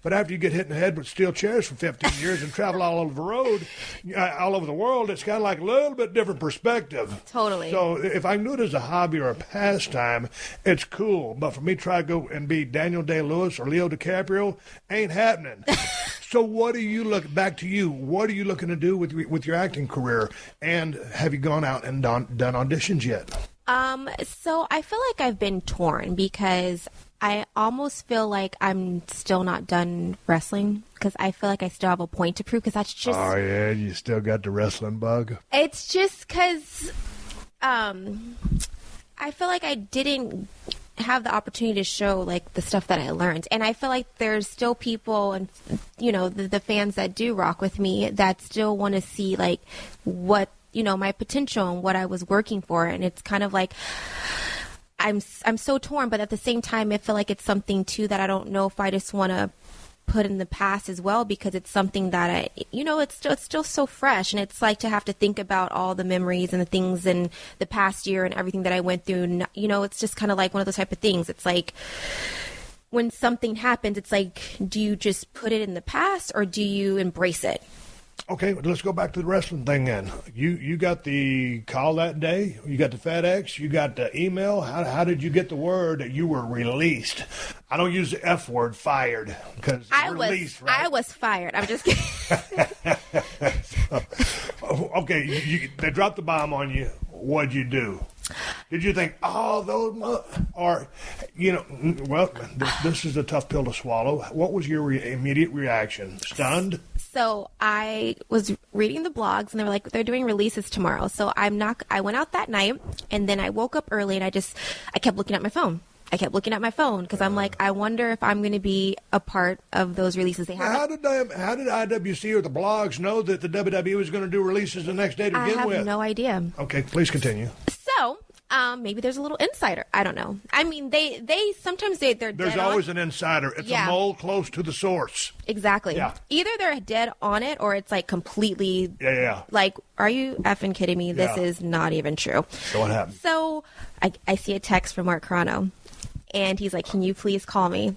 But after you get hit in the head with steel chairs for 15 years and travel all over the road, all over the world, it's kind of like a little bit different perspective. Totally. So if I can do it as a hobby or a pastime, it's cool. But for me to try to go and be Daniel Day-Lewis or Leo DiCaprio, ain't happening. So what are you looking to do with your acting career? And have you gone out and done auditions yet? So I feel like I've been torn because I almost feel like I'm still not done wrestling because I feel like I still have a point to prove because that's just... Oh, yeah, you still got the wrestling bug? It's just because I feel like I didn't have the opportunity to show like the stuff that I learned, and I feel like there's still people and the fans that do rock with me that still want to see like what my potential and what I was working for, and it's kind of like I'm so torn, but at the same time I feel like it's something too that I don't know if I just want to put in the past as well because it's something that it's still so fresh, and it's like to have to think about all the memories and the things in the past year and everything that I went through. It's just kind of like one of those type of things. It's like when something happens, it's like, do you just put it in the past or do you embrace it? Okay, let's go back to the wrestling thing then. You got the call that day, you got the FedEx, you got the email. How did you get the word that you were released? I don't use the F word, fired, because released, right? I was fired. I'm just kidding. Okay, they dropped the bomb on you. What'd you do? Did you think, this is a tough pill to swallow? What was your immediate reaction? Stunned? So I was reading the blogs, and they were like, they're doing releases tomorrow. So I went out that night, and then I woke up early, and I kept looking at my phone. I kept looking at my phone because I'm like, I wonder if I'm going to be a part of those releases. How did IWC or the blogs know that the WWE was going to do releases the next day to begin with? I have no idea. Okay, please continue. So, maybe there's a little insider. I don't know. I mean, they sometimes they're There's always an insider. It's a mole close to the source. Exactly. Yeah. Either they're dead on it or it's like completely. Yeah. Like, are you effing kidding me? This is not even true. So what happened? So I see a text from Mark Carano, and he's like, "Can you please call me?"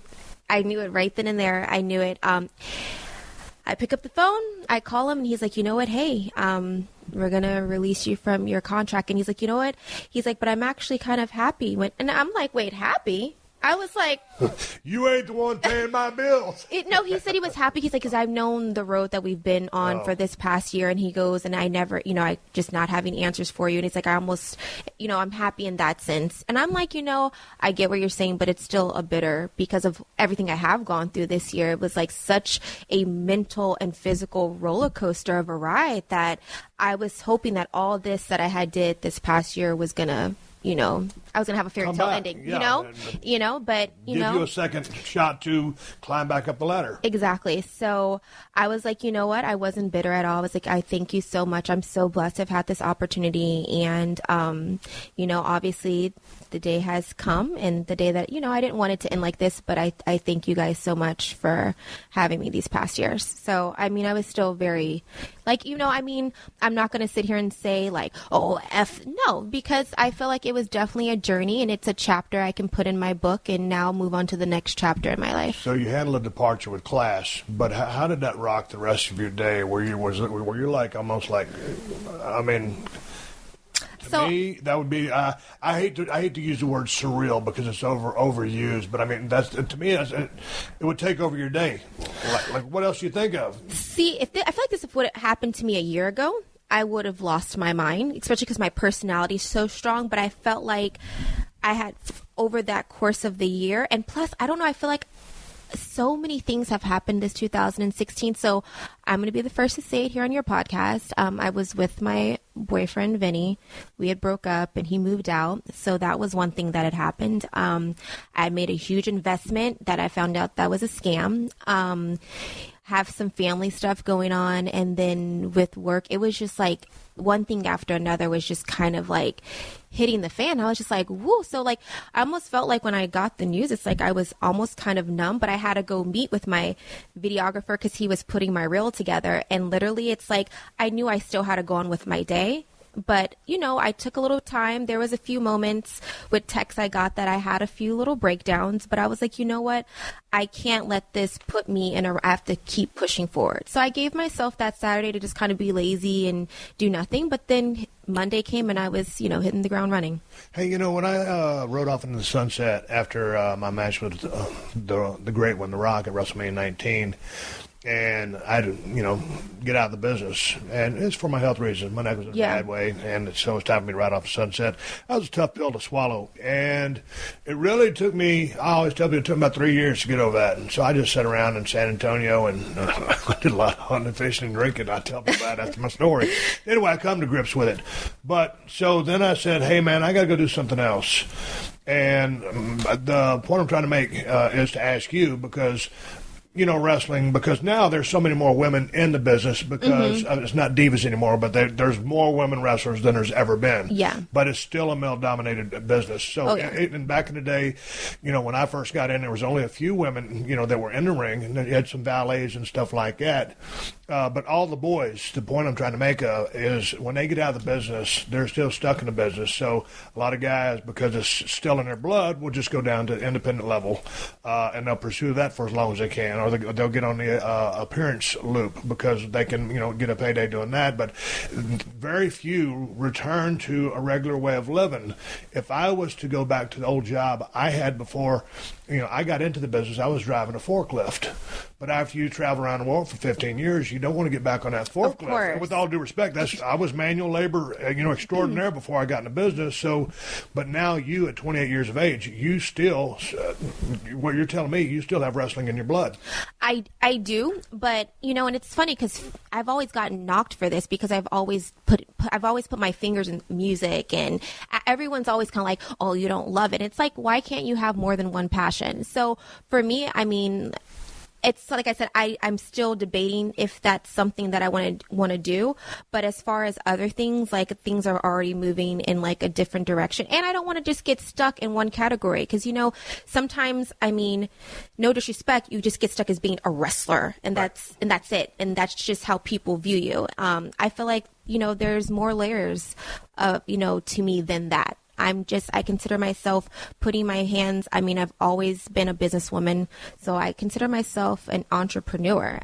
I knew it right then and there. I knew it. I pick up the phone. I call him, and he's like, "You know what? Hey, we're going to release you from your contract." And he's like, "You know what?" He's like, "But I'm actually kind of happy." And I'm like, "Wait, happy?" I was like, you ain't the one paying my bills. No, he said he was happy. He's like, because I've known the road that we've been on for this past year. And he goes, and I never, I just not having answers for you. And he's like, I almost, I'm happy in that sense. And I'm like, I get what you're saying, but it's still a bitter because of everything I have gone through this year. It was like such a mental and physical roller coaster of a ride that I was hoping that all this that I had did this past year was going to, I was going to have a fairy tale ending, but, give you a second shot to climb back up the ladder. Exactly. So I was like, you know what? I wasn't bitter at all. I was like, I thank you so much. I'm so blessed to have had this opportunity. And, obviously the day has come and the day that, I didn't want it to end like this, but I thank you guys so much for having me these past years. So, I was still very I'm not going to sit here and say like, oh, no, because I feel like it was definitely a journey and it's a chapter I can put in my book and now move on to the next chapter in my life. So you handled a departure with class, but how did that rock the rest of your day? Were you like almost like, to me, that would be. I hate to use the word surreal because it's overused, but that's to me. It would take over your day. Like what else do you think of? See, I feel like this would have happened to me a year ago, I would have lost my mind, especially because my personality is so strong. But I felt like I had over that course of the year, and plus, I don't know. I feel like so many things have happened this 2016. So I'm going to be the first to say it here on your podcast. I was with my boyfriend, Vinny. We had broke up and he moved out. So that was one thing that had happened. I made a huge investment that I found out that was a scam. Have some family stuff going on. And then with work, it was just like one thing after another was just kind of like hitting the fan. I was just like, whoa. So like, I almost felt like when I got the news, it's like I was almost kind of numb, but I had to go meet with my videographer because he was putting my reel together. And literally it's like, I knew I still had to go on with my day. But, I took a little time. There was a few moments with texts I got that I had a few little breakdowns, but I was like, you know what? I can't let this put me I have to keep pushing forward. So I gave myself that Saturday to just kind of be lazy and do nothing. But then Monday came and I was, hitting the ground running. Hey, when I rode off into the sunset after my match with the great one, The Rock, at WrestleMania 19, and I had to, get out of the business. And it's for my health reasons. My neck was in a bad way, and so it's time for me to ride off the sunset. That was a tough pill to swallow. And it really took me, I always tell people, it took about 3 years to get over that. And so I just sat around in San Antonio and I did a lot of hunting, fishing, and drinking. I tell people about it after my story. Anyway, I come to grips with it. But so then I said, hey, man, I got to go do something else. And the point I'm trying to make is to ask you, because wrestling, because now there's so many more women in the business because it's not Divas anymore, but there's more women wrestlers than there's ever been. Yeah. But it's still a male-dominated business. So and back in the day, when I first got in, there was only a few women, that were in the ring, and you had some valets and stuff like that. But all the boys, the point I'm trying to make is when they get out of the business, they're still stuck in the business. So a lot of guys, because it's still in their blood, will just go down to independent level, and they'll pursue that for as long as they can, or they'll get on the appearance loop because they can, get a payday doing that. But very few return to a regular way of living. If I was to go back to the old job I had before, I got into the business, I was driving a forklift. But after you travel around the world for 15 years, you don't want to get back on that forklift. And with all due respect, I was manual labor, extraordinaire before I got into business. So, but now you at 28 years of age, you still, what you're telling me, you still have wrestling in your blood. I do, but and it's funny because I've always gotten knocked for this because I've always put my fingers in music, and everyone's always kind of like, oh, you don't love it. It's like, why can't you have more than one passion? So for me, I mean, it's like I said, I'm still debating if that's something that I want to do. But as far as other things, like things are already moving in like a different direction. And I don't want to just get stuck in one category because, sometimes, I mean, no disrespect, you just get stuck as being a wrestler and that's it. And that's just how people view you. I feel like, there's more layers, to me than that. I consider myself putting my hands, I've always been a businesswoman, so I consider myself an entrepreneur.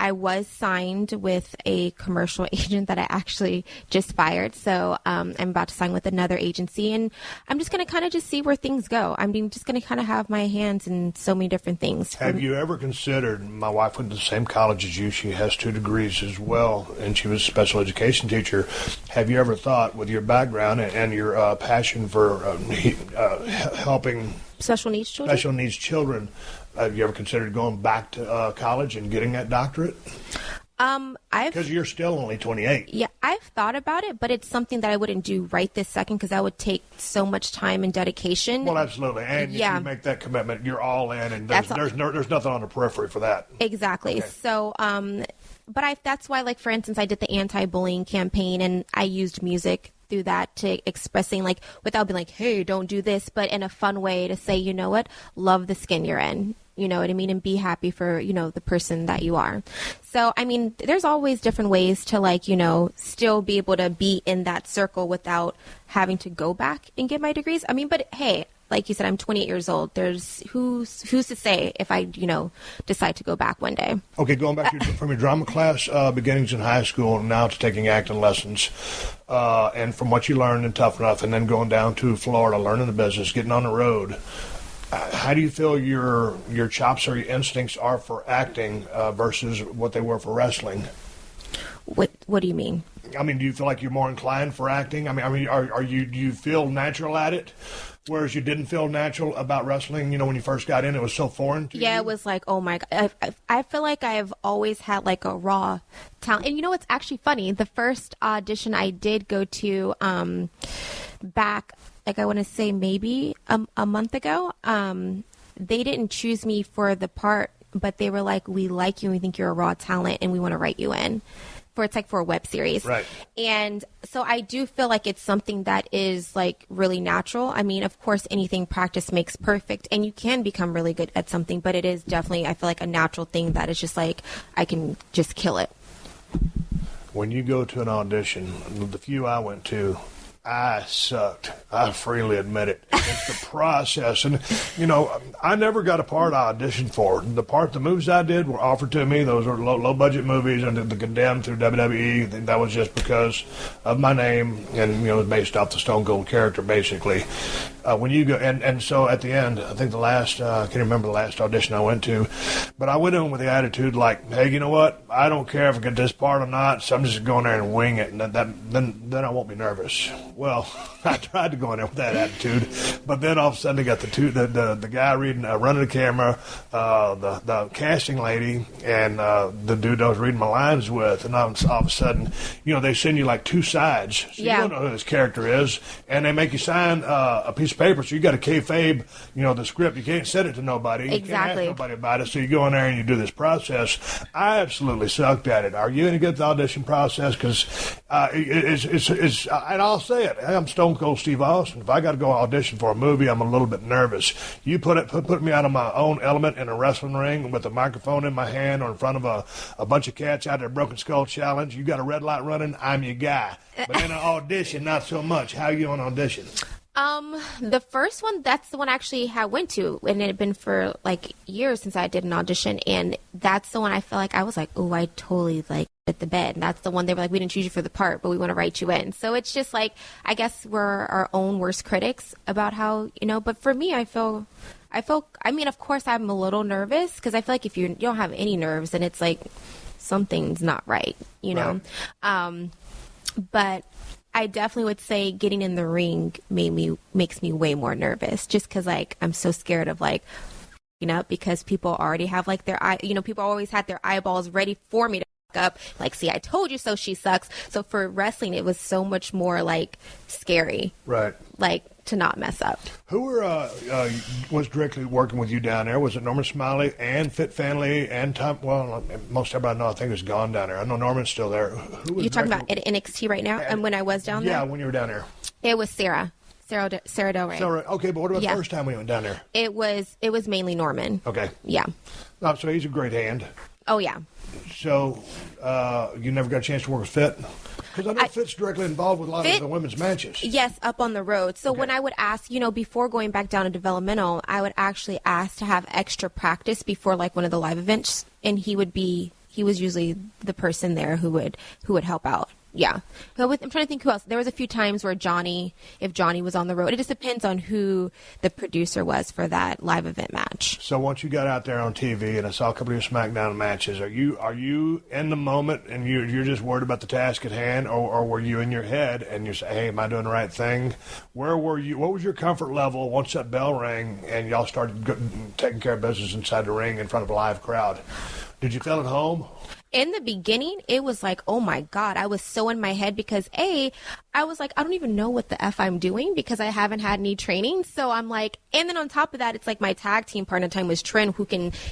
I was signed with a commercial agent that I actually just fired. So I'm about to sign with another agency, and I'm just going to kind of just see where things go. I'm just going to kind of have my hands in so many different things. Have you ever considered, my wife went to the same college as you. She has 2 degrees as well, and she was a special education teacher. Have you ever thought, with your background and your passion for helping special needs children, have you ever considered going back to college and getting that doctorate? Because you're still only 28. Yeah, I've thought about it, but it's something that I wouldn't do right this second because that would take so much time and dedication. Well, absolutely. And if you make that commitment, you're all in, and there's nothing on the periphery for that. Exactly. Okay. So, but that's why, like, for instance, I did the anti-bullying campaign, and I used music through that to expressing, like, without being like, hey, don't do this, but in a fun way to say, you know what, love the skin you're in. You know what I mean? And be happy for, the person that you are. So, there's always different ways to, like, still be able to be in that circle without having to go back and get my degrees. But hey, like you said, I'm 28 years old. There's who's to say if I, decide to go back one day. Okay, going back from your drama class beginnings in high school now to taking acting lessons, and from what you learned in Tough Enough, and then going down to Florida, learning the business, getting on the road. How do you feel your chops or your instincts are for acting versus what they were for wrestling? What do you mean? Do you feel like you're more inclined for acting? Do you feel natural at it, whereas you didn't feel natural about wrestling? When you first got in, it was so foreign to you? Yeah, it was like, oh my God. I feel like I've always had like a raw talent. And it's actually funny. The first audition I did go to back, like I want to say maybe a month ago, they didn't choose me for the part, but they were like, we like you and we think you're a raw talent and we want to write you in. It's like for a web series. Right. And so I do feel like it's something that is like really natural. Of course, anything practice makes perfect, and you can become really good at something, but it is definitely, I feel like, a natural thing that is just like, I can just kill it. When you go to an audition, the few I went to, I sucked. I freely admit it. It's the process. And, I never got a part I auditioned for. The movies I did were offered to me. Those were low-budget movies, and the Condemned through WWE. That was just because of my name, and, it was based off the Stone Cold character, basically. When you go, and so at the end, I think I can't remember the last audition I went to, but I went in with the attitude like, hey, you know what? I don't care if I get this part or not, so I'm just going there and wing it, and then I won't be nervous. Well, I tried to go in there with that attitude, but then all of a sudden they got the guy running the camera, the casting lady, and the dude I was reading my lines with, and all of a sudden, they send you like 2 sides, so you don't know who this character is, and they make you sign a piece of paper, so you got to kayfabe, the script. You can't send it to nobody. You can't ask nobody about it, so you go in there and you do this process. I absolutely sucked at it. Are you any good at the audition process? Because it's, and I'll say it, I'm Stone Cold Steve Austin. If I got to go audition for a movie, I'm a little bit nervous. You put me out of my own element in a wrestling ring with a microphone in my hand or in front of a bunch of cats out there, Broken Skull Challenge. You got a red light running, I'm your guy. But in an audition, not so much. How are you on audition? The first one, that's the one actually I went to, and it had been for like years since I did an audition, and that's the one I felt like I was like, oh, I totally like at the bed. And that's the one they were like, we didn't choose you for the part, but we want to write you in. So it's just like, I guess we're our own worst critics about how, but for me, I mean, of course I'm a little nervous because I feel like if you don't have any nerves, then it's like something's not right, know? But I definitely would say getting in the ring makes me way more nervous just because like I'm so scared of like, because people already have like their people always had their eyeballs ready for me to up, like, see, I told you so, she sucks. So for wrestling, it was so much more like scary, right? Like to not mess up. Who was directly working with you down there? Was it Norman Smiley and Fit Family and Tom? Well, most everybody I know, I think, is gone down there. I know Norman's still there. Who was you talking about at NXT right now? And when I was down there? Yeah, when you were down there. It was Sarah Del Rey. Okay, but what about the first time we went down there? It was mainly Norman. Okay. Yeah. Oh, so he's a great hand. Oh, yeah. So you never got a chance to work with Fit? Because I know Fit's directly involved with a lot of the women's matches. Yes, up on the road. So when I would ask, before going back down to developmental, I would actually ask to have extra practice before like one of the live events, and he was usually the person there who would help out. Yeah. I'm trying to think who else. There was a few times where if Johnny was on the road, it just depends on who the producer was for that live event match. So once you got out there on TV and I saw a couple of your SmackDown matches, are you in the moment and you're just worried about the task at hand, or were you in your head and you say, hey, am I doing the right thing? Where were you? What was your comfort level once that bell rang and y'all started taking care of business inside the ring in front of a live crowd? Did you feel at home? In the beginning, it was like, oh my God, I was so in my head because I was like, I don't even know what the F I'm doing because I haven't had any training. So I'm like, and then on top of that, it's like my tag team partner at the time was Trin, who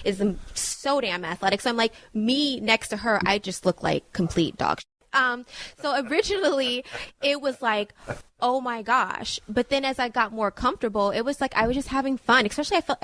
is so damn athletic. So I'm like, me next to her, I just look like complete dog. So originally it was like, oh my gosh. But then as I got more comfortable, it was like I was just having fun. Especially I felt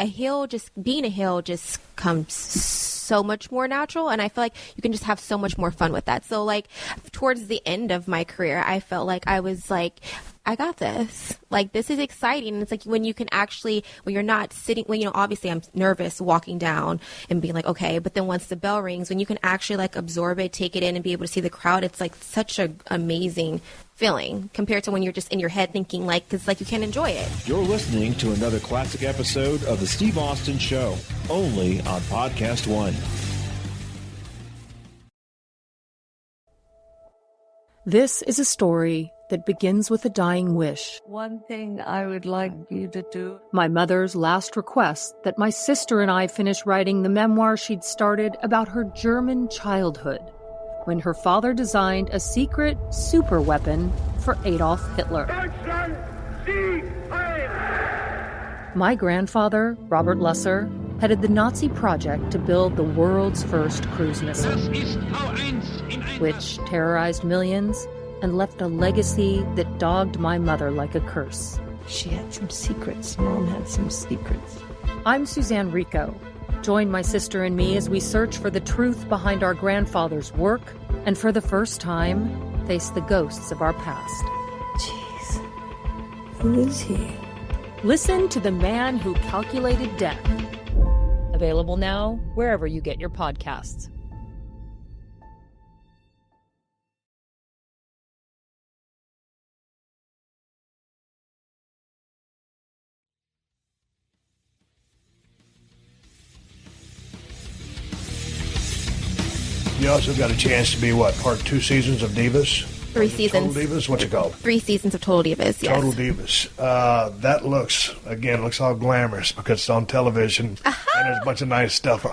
being a heel just comes so much more natural, and I feel like you can just have so much more fun with that. So like towards the end of my career, I felt like I was like, I got this. Like, this is exciting. And it's like when you can actually, when you're not sitting, obviously I'm nervous walking down and being like, okay, but then once the bell rings, when you can actually like absorb it, take it in and be able to see the crowd, it's like such an amazing feeling compared to when you're just in your head thinking like, because like you can't enjoy it. You're listening to another classic episode of The Steve Austin Show, only on PodcastOne. This is a story that begins with a dying wish. One thing I would like you to do. My mother's last request that my sister and I finish writing the memoir she'd started about her German childhood, when her father designed a secret super weapon for Adolf Hitler. My grandfather, Robert Lusser, headed the Nazi project to build the world's first cruise missile, which terrorized millions and left a legacy that dogged my mother like a curse. She had some secrets. Mom had some secrets. I'm Suzanne Rico. Join my sister and me as we search for the truth behind our grandfather's work and for the first time, face the ghosts of our past. Jeez. Who is he? Listen to The Man Who Calculated Death. Available now wherever you get your podcasts. You also got a chance to be, part 2 seasons of Divas? 3 seasons. Total Divas? What's it called? 3 seasons of Total Divas, yes. Total Divas. That looks all glamorous because it's on television, and there's a bunch of nice stuff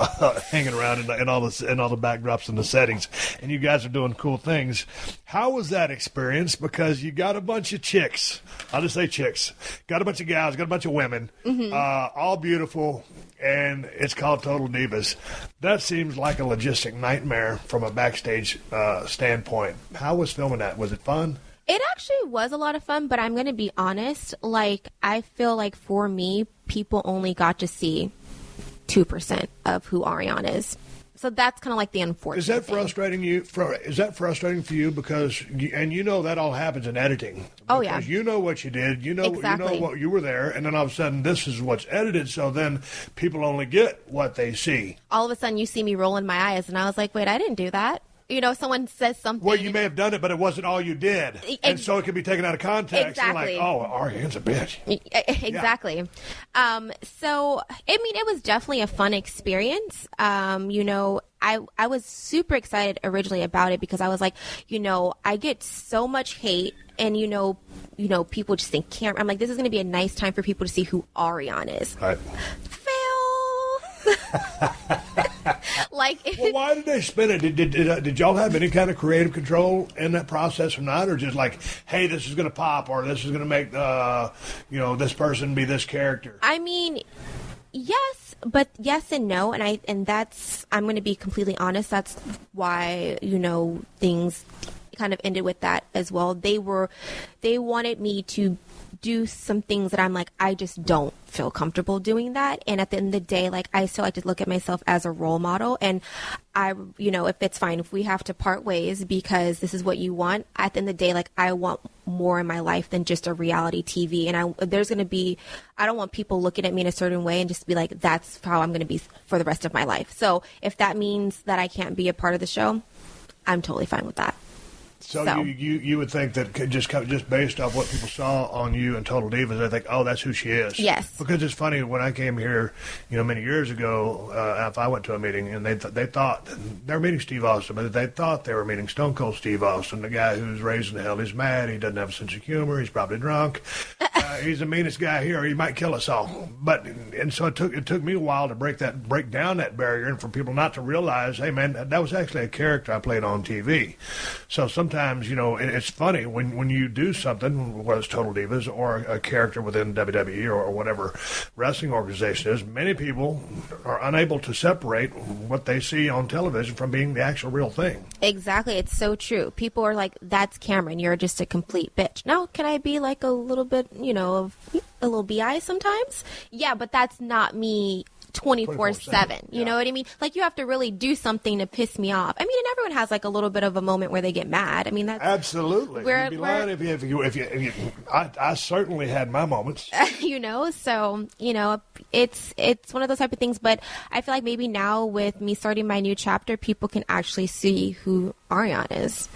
hanging around in all the backdrops and the settings, and you guys are doing cool things. How was that experience? Because you got a bunch of chicks. I'll just say chicks. Got a bunch of gals, got a bunch of women, all beautiful, and it's called Total Divas. That seems like a logistic nightmare from a backstage standpoint. How was filming that? Was it fun? It actually was a lot of fun, but I'm going to be honest. Like, I feel like for me, people only got to see 2% of who Ariane is. So that's kind of like the unfortunate Is that thing. frustrating you? Is that frustrating for you? Because that all happens in editing. Oh, yeah. Because you know what you did. Exactly. You know what you were there, and then all of a sudden this is what's edited. So then people only get what they see. All of a sudden you see me rolling my eyes, and I was like, wait, I didn't do that. someone says something. Well, you may have done it, but it wasn't all you did. And so it can be taken out of context. Exactly. You're like, oh, Ariane's a bitch. Exactly. Yeah. So, it was definitely a fun experience. I was super excited originally about it because I was like, I get so much hate and, people just think camera. I'm like, this is going to be a nice time for people to see who Ariane is. Right. Fail. Well, why did they spin it? Did y'all have any kind of creative control in that process or not? Or just like, hey, this is going to pop or this is going to make, this person be this character? I mean, yes, but yes and no. And that's, I'm going to be completely honest. That's why, things kind of ended with that as well. They wanted me to do some things that I'm like, I just don't feel comfortable doing that. And at the end of the day, like, I still like to look at myself as a role model. And if it's fine, if we have to part ways because this is what you want, at the end of the day, like, I want more in my life than just a reality TV. And I don't want people looking at me in a certain way and just be like, that's how I'm going to be for the rest of my life. So if that means that I can't be a part of the show, I'm totally fine with that. So you would think that just based off what people saw on you and Total Divas, they think, oh, that's who she is. Yes. Because it's funny, when I came here, many years ago, if I went to a meeting and they thought they were meeting Steve Austin, but they thought they were meeting Stone Cold Steve Austin, the guy who's raising hell. He's mad. He doesn't have a sense of humor. He's probably drunk. He's the meanest guy here. He might kill us all. So it took me a while to break down that barrier and for people not to realize, hey man, that was actually a character I played on TV. So sometimes, it's funny when you do something, whether it's Total Divas or a character within WWE or whatever wrestling organization is, many people are unable to separate what they see on television from being the actual real thing. Exactly. It's so true. People are like, that's Cameron. You're just a complete bitch. Now, can I be like a little bit, of a little BI sometimes? Yeah, but that's not me 24/7. You know what I mean? Like, you have to really do something to piss me off. I mean, and everyone has like a little bit of a moment where they get mad. I mean, that's absolutely. You'd be lying if you I certainly had my moments. So it's one of those type of things. But I feel like maybe now with me starting my new chapter, people can actually see who Ariane is.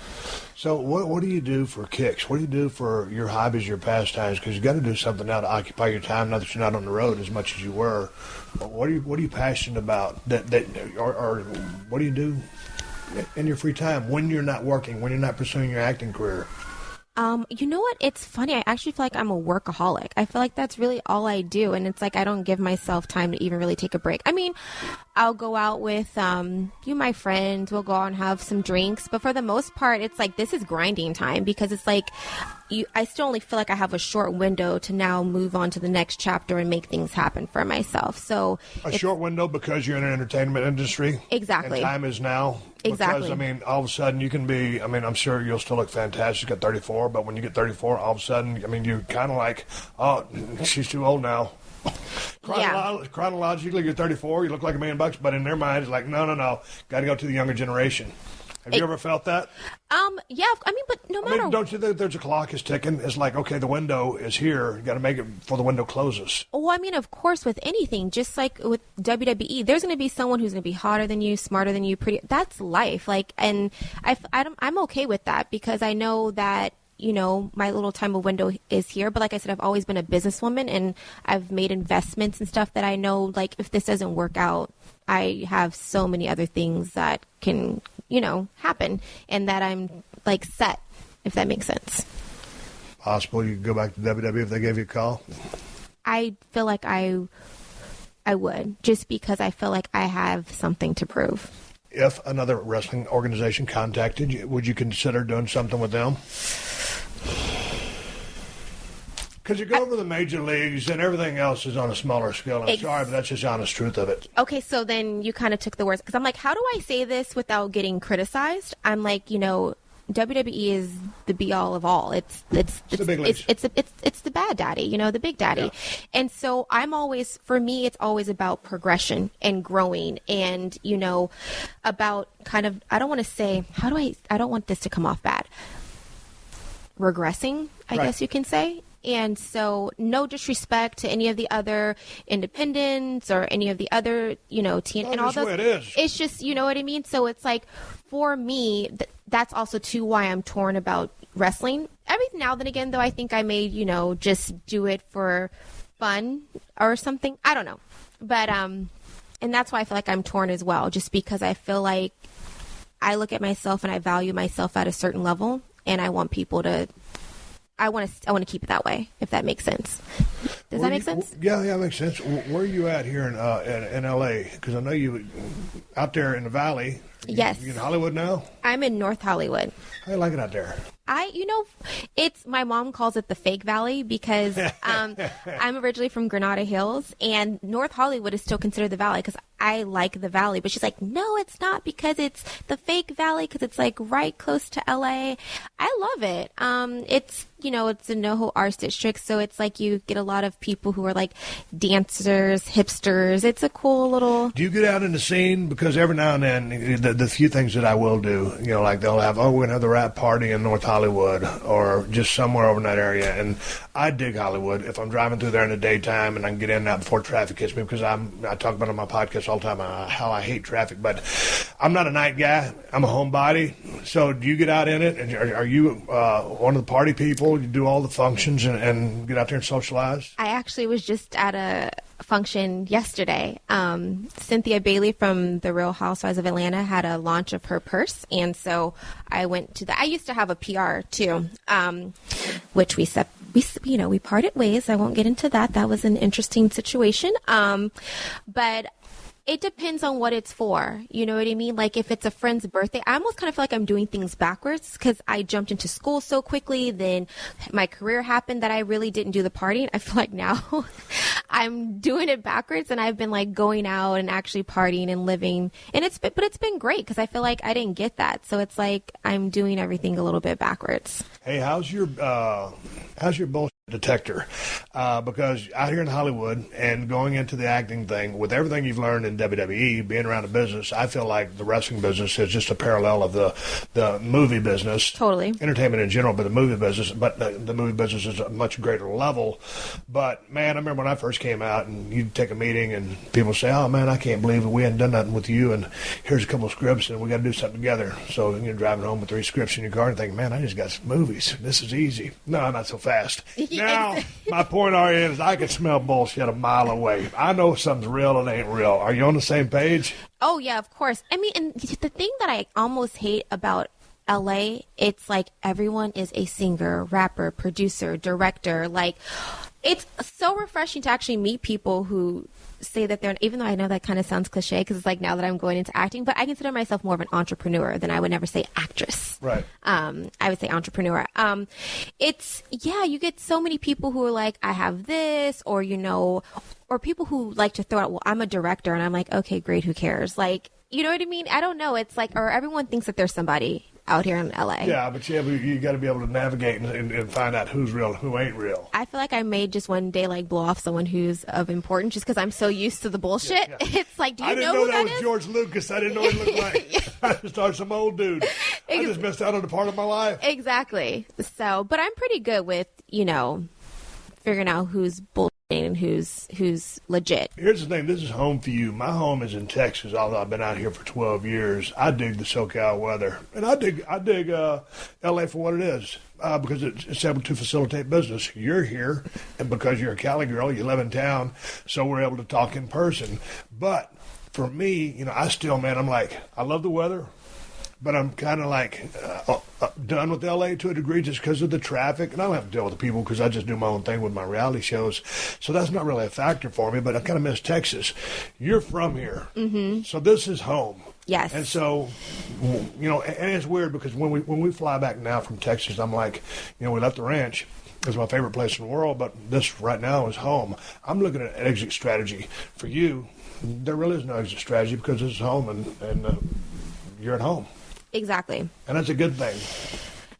So what do you do for kicks? What do you do for your hobbies, your pastimes? Because you got to do something now to occupy your time. Now that you're not on the road as much as you were, but what are you passionate about? Or what do you do in your free time when you're not working, when you're not pursuing your acting career? You know what? It's funny. I actually feel like I'm a workaholic. I feel like that's really all I do. And it's like I don't give myself time to even really take a break. I mean, I'll go out with my friends. We'll go out and have some drinks. But for the most part, it's like this is grinding time because it's like I still only feel like I have a short window to now move on to the next chapter and make things happen for myself. So a short window because you're in an entertainment industry. Exactly. And time is now. Exactly. Because, all of a sudden you can be, I'm sure you'll still look fantastic at 34, but when you get 34, all of a sudden, you're kind of like, oh, she's too old now. Chronologically, you're 34, you look like $1 million, but in their mind, it's like, no, got to go to the younger generation. Have you ever felt that? Yeah. But no matter. Don't you think there's a clock is ticking? It's like, okay, the window is here. You got to make it before the window closes. Well, of course, with anything, just like with WWE, there's going to be someone who's going to be hotter than you, smarter than you, pretty. That's life. Like, and I'm okay with that because I know that. My little time of window is here. But like I said, I've always been a businesswoman and I've made investments and stuff that I know, like, if this doesn't work out, I have so many other things that can, happen and that I'm like set, if that makes sense. Possible you could go back to WWE if they gave you a call? I feel like I would, just because I feel like I have something to prove. If another wrestling organization contacted you, would you consider doing something with them? Because you go over the major leagues and everything else is on a smaller scale. I'm sorry, but that's just the honest truth of it. Okay, so then you kind of took the words. Because I'm like, how do I say this without getting criticized? I'm like, WWE is the be all of all. It's the big leagues. It's the bad daddy, the big daddy. Yeah. And so for me, it's always about progression and growing and, about kind of, I don't want to say, I don't want this to come off bad. Regressing, I guess you can say. And so no disrespect to any of the other independents or any of the other, TN and all those. It is. It's just, you know what I mean? So it's like, for me, that's also too why I'm torn about wrestling. Every now and then again, though, I think I may, just do it for fun or something. I don't know. But, and that's why I feel like I'm torn as well, just because I feel like I look at myself and I value myself at a certain level, and I want people to, I want to keep it that way, if that makes sense. Does that make sense? Yeah, it makes sense. Where are you at here in L.A.? Because I know you out there in the Valley. Yes. You in Hollywood now? I'm in North Hollywood. How you like it out there? It's, my mom calls it the fake valley because I'm originally from Granada Hills, and North Hollywood is still considered the valley because I like the valley. But she's like, no, it's not, because it's the fake valley because it's like right close to LA. I love it. It's, it's a NoHo Arts District, so it's like you get a lot of people who are like dancers, hipsters. It's a cool little... Do you get out in the scene? Because every now and then, the few things that I will do, like they'll have, we're going to have the rap party in North Hollywood or just somewhere over in that area. And I dig Hollywood. If I'm driving through there in the daytime and I can get in and out before traffic hits me, because I talk about it on my podcast all the time how I hate traffic. But I'm not a night guy. I'm a homebody. So do you get out in it? And are you one of the party people? You do all the functions and get out there and socialize? I actually was just at a function yesterday. Cynthia Bailey from The Real Housewives of Atlanta had a launch of her purse, and so I went to that. I used to have a PR too, which we parted ways. I won't get into that. That was an interesting situation. But it depends on what it's for. You know what I mean? Like if it's a friend's birthday, I almost kind of feel like I'm doing things backwards because I jumped into school so quickly. Then my career happened that I really didn't do the partying. I feel like now I'm doing it backwards, and I've been like going out and actually partying and living. And it's been great because I feel like I didn't get that. So it's like I'm doing everything a little bit backwards. Hey, how's your bullshit detector? Because out here in Hollywood and going into the acting thing, with everything you've learned in WWE, being around the business, I feel like the wrestling business is just a parallel of the movie business. Totally. Entertainment in general, but the movie business, the movie business is a much greater level. But man, I remember when I first came out and you'd take a meeting and people say, oh man, I can't believe it. We hadn't done nothing with you, and here's a couple of scripts and we got to do something together. So you're driving home with 3 scripts in your car and thinking, man, I just got some movies. This is easy. No, not so fast. Now, my point is I can smell bullshit a mile away. I know something's real and ain't real. Are you on the same page? Oh, yeah, of course. I mean, and the thing that I almost hate about LA, it's like everyone is a singer, rapper, producer, director. Like, it's so refreshing to actually meet people who say that they're, even though I know that kind of sounds cliche because it's like now that I'm going into acting, but I consider myself more of an entrepreneur than I would never say actress. Right. I would say entrepreneur. You get so many people who are like, I have this, or, or people who like to throw out, well, I'm a director, and I'm like, okay, great, who cares? Like, you know what I mean? I don't know. It's like, or everyone thinks that there's somebody out here in LA. Yeah, but you got to be able to navigate and find out who's real and who ain't real. I feel like I may just one day like blow off someone who's of importance just because I'm so used to the bullshit. Yeah. It's like, do you know who that is? I didn't know that was George Lucas. I didn't know what he looked like. I just thought some old dude. I just missed out on a part of my life. Exactly. So, but I'm pretty good with, figuring out who's bullshit and who's legit. Here's the thing. This is home for you. My home is in Texas, although I've been out here for 12 years. I dig the SoCal weather. And I dig L.A. for what it is, because it's able to facilitate business. You're here, and because you're a Cali girl, you live in town, so we're able to talk in person. But for me, I still, man, I'm like, I love the weather. But I'm kind of like done with L.A. to a degree just because of the traffic. And I don't have to deal with the people because I just do my own thing with my reality shows. So that's not really a factor for me, but I kind of miss Texas. You're from here. Mm-hmm. So this is home. Yes. And so, and it's weird because when we fly back now from Texas, I'm like, we left the ranch. It's my favorite place in the world, but this right now is home. I'm looking at an exit strategy. For you, there really is no exit strategy because this is home and you're at home. Exactly. And that's a good thing,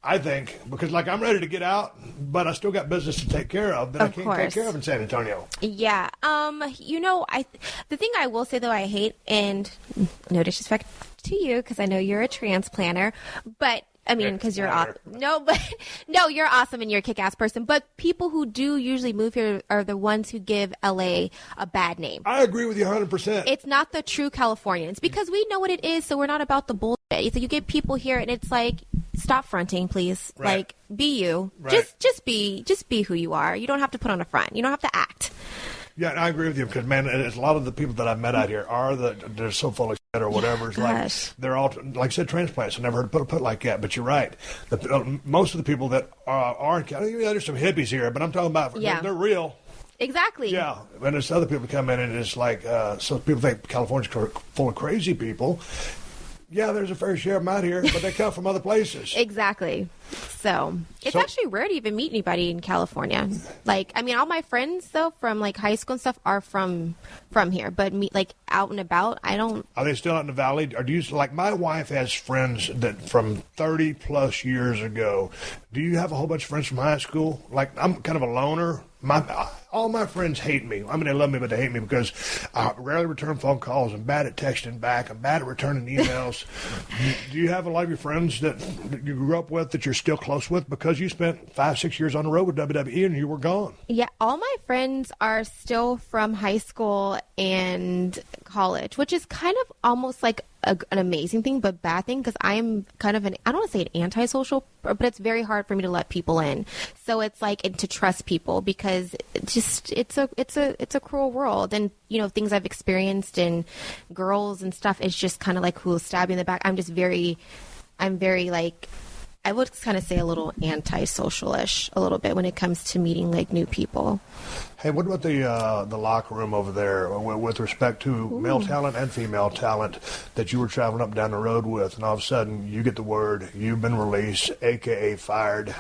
I think, because I'm ready to get out, but I still got business to take care of that I can't take care of in San Antonio. Yeah. The thing I will say though I hate, and no disrespect to you because I know you're a transplanter, but I mean, because you're awesome. No, you're awesome and you're a kick-ass person. But people who do usually move here are the ones who give LA a bad name. I agree with you 100%. It's not the true Californians because we know what it is, so we're not about the bullshit. It's like you get people here and it's like, stop fronting, please. Right. Like, be you. Right. Just be who you are. You don't have to put on a front. You don't have to act. Yeah, I agree with you because, man, it's a lot of the people that I've met out here they're so full of shit or whatever. It's like they're all, like I said, transplants. I never heard it put like that, but you're right. Most of the people that aren't, there's some hippies here, but I'm talking about, they're real. Exactly. Yeah, and there's other people come in and it's like, so people think California's full of crazy people. Yeah, there's a fair share of them out here, but they come from other places. Exactly. So it's actually rare to even meet anybody in California. Like, I mean, all my friends though from like high school and stuff are from here, but me like out and about, I don't. Are they still out in the valley? Or do you like my wife has friends that from 30 plus years ago? Do you have a whole bunch of friends from high school? Like I'm kind of a loner. All my friends hate me. I mean, they love me, but they hate me because I rarely return phone calls. I'm bad at texting back. I'm bad at returning emails. Do you have a lot of your friends that you grew up with that you're still close with because you spent 5-6 years on the road with WWE and you were gone? Yeah, all my friends are still from high school and college, which is kind of almost like an amazing thing, but bad thing because I am kind of I don't want to say an antisocial, but it's very hard for me to let people in. So it's like and to trust people because it's a cruel world, and you know things I've experienced and girls and stuff. It's just kind of like who'll stab you in the back. I'm very like. I would kind of say a little antisocial-ish a little bit when it comes to meeting like new people. Hey, what about the locker room over there with respect to male talent and female talent that you were traveling up and down the road with, and all of a sudden you get the word you've been released, aka fired.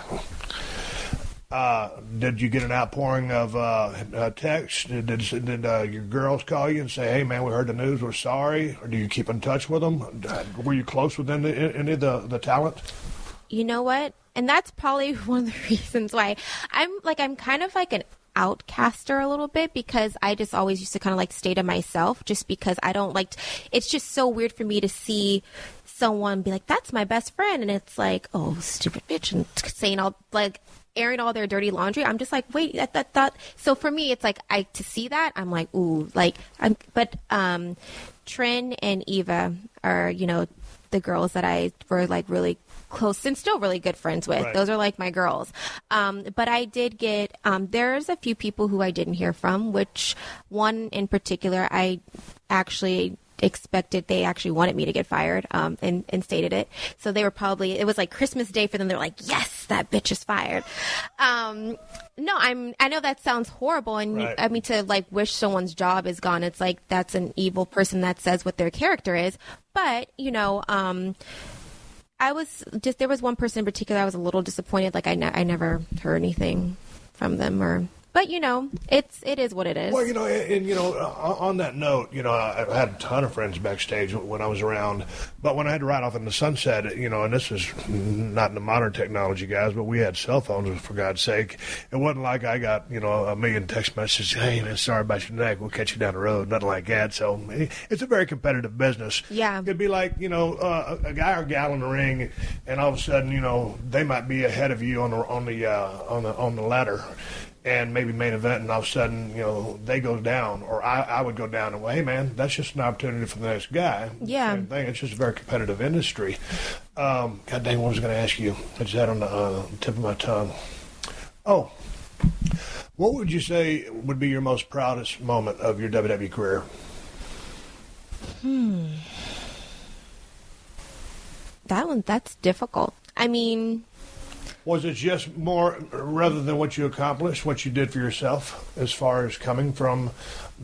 Did you get an outpouring of texts? Did your girls call you and say, "Hey, man, we heard the news. We're sorry"? Or do you keep in touch with them? Were you close with any of the talent? You know what? And that's probably one of the reasons why I'm kind of like an outcaster a little bit because I just always used to kind of like stay to myself just because I don't like, it's just so weird for me to see someone be like, that's my best friend. And it's like, oh, stupid bitch. And saying all like airing all their dirty laundry. I'm just like, wait, that. So for me, it's like, to see that, I'm like, ooh, like, Trin and Eva are, you know, the girls that I were like really close and still really good friends with. Right. Those are like my girls. But I did get, there's a few people who I didn't hear from, which one in particular, I actually expected, they actually wanted me to get fired, and stated it. So they were probably, it was like Christmas Day for them. They were like, yes, that bitch is fired. No, I know that sounds horrible. And right. I mean, to like wish someone's job is gone. It's like, that's an evil person that says what their character is. But, you know, there was one person in particular I was a little disappointed. Like I never heard anything from them but you know, it is what it is. Well, you know, and you know, on that note, you know, I had a ton of friends backstage when I was around, but when I had to ride off in the sunset, you know, and this is not in the modern technology, guys, but we had cell phones, for God's sake. It wasn't like I got, you know, a million text messages, hey man, sorry about your neck, we'll catch you down the road, nothing like that. So it's a very competitive business. Yeah. It'd be like, you know, a guy or gal in the ring, and all of a sudden, you know, they might be ahead of you on the ladder. And maybe main event, and all of a sudden, you know, they go down, or I would go down, and well, hey, man, that's just an opportunity for the next guy. Yeah. Same thing. It's just a very competitive industry. God dang, what was I going to ask you? I just had on the tip of my tongue. Oh, what would you say would be your most proudest moment of your WWE career? That's difficult. I mean... Was it just more, rather than what you accomplished, what you did for yourself as far as coming from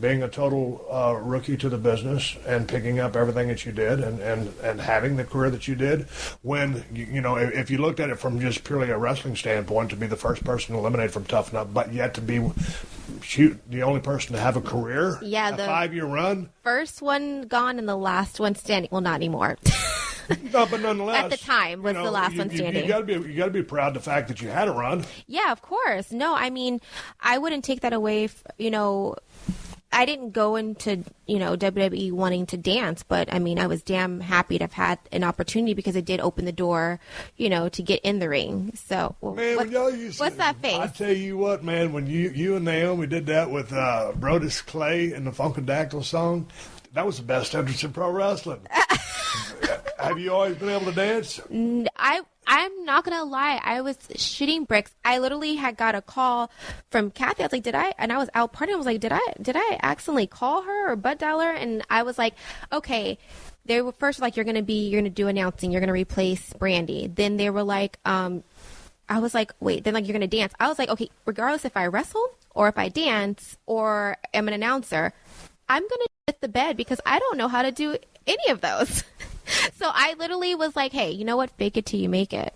being a total rookie to the business and picking up everything that you did and having the career that you did? When, you know, if you looked at it from just purely a wrestling standpoint, to be the first person eliminated from Tough Enough, but yet to be the only person to have a career, a 5-year run? First one gone and the last one standing. Well, not anymore. No, but nonetheless, at the time was the last one standing. You got to be proud of the fact that you had a run. Yeah, of course. No, I mean, I wouldn't take that away. You know, I didn't go into, WWE wanting to dance, but I mean, I was damn happy to have had an opportunity because it did open the door, to get in the ring. So, man, what's that face? I tell you what, man, when you and Naomi did that with Brodus Clay and the Funkadactyl song, that was the best entrance in pro wrestling. Have you always been able to dance? I'm not going to lie. I was shitting bricks. I literally had got a call from Kathy. I was like, and I was out partying. I was like, did I accidentally call her or butt dial her? And I was like, okay. They were first like, you're going to do announcing. You're going to replace Brandy. Then they were like, I was like, wait, then like, you're going to dance. I was like, okay, regardless if I wrestle or if I dance or am an announcer, I'm going to hit the bed because I don't know how to do any of those. So I literally was like, hey, you know what? Fake it till you make it.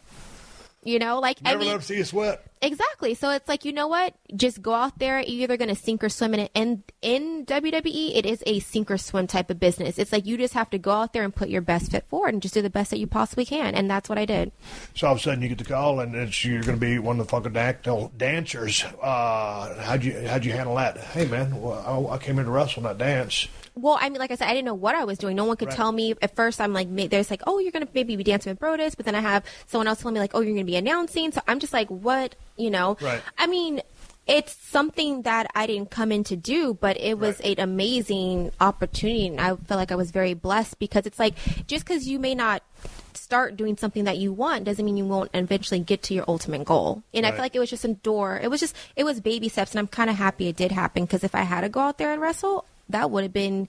Never let them see you sweat. Exactly. So it's like, you know what? Just go out there. You're either going to sink or swim in it. And in WWE, it is a sink or swim type of business. It's like you just have to go out there and put your best foot forward and just do the best that you possibly can. And that's what I did. So all of a sudden you get the call and you're going to be one of the Funkadactyl dancers. How'd you handle that? Hey, man, well, I came here to wrestle, not dance. Well, I mean, like I said, I didn't know what I was doing. No one could tell me. At first, I'm like, there's like, oh, you're going to maybe be dancing with Brodus. But then I have someone else telling me like, oh, you're going to be announcing. So I'm just like, what, Right. I mean, it's something that I didn't come in to do, but it was an amazing opportunity. And I feel like I was very blessed because it's like, just because you may not start doing something that you want doesn't mean you won't eventually get to your ultimate goal. And I feel like it was just a door. It was baby steps. And I'm kind of happy it did happen because if I had to go out there and wrestle, that would have been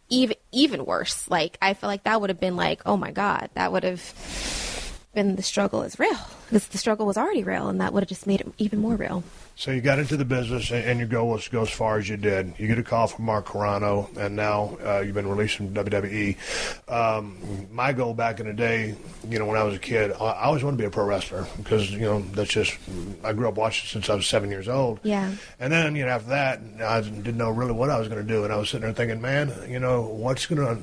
even worse. Like, I feel like that would have been like, oh my God, that would have been the struggle is real. Because the struggle was already real, and that would have just made it even more real. So you got into the business, and your goal was to go as far as you did. You get a call from Mark Carrano, and now you've been released from WWE. My goal back in the day, when I was a kid, I always wanted to be a pro wrestler because, that's just, I grew up watching since I was 7 years old. Yeah. And then, after that, I didn't know really what I was going to do. And I was sitting there thinking, man, what's going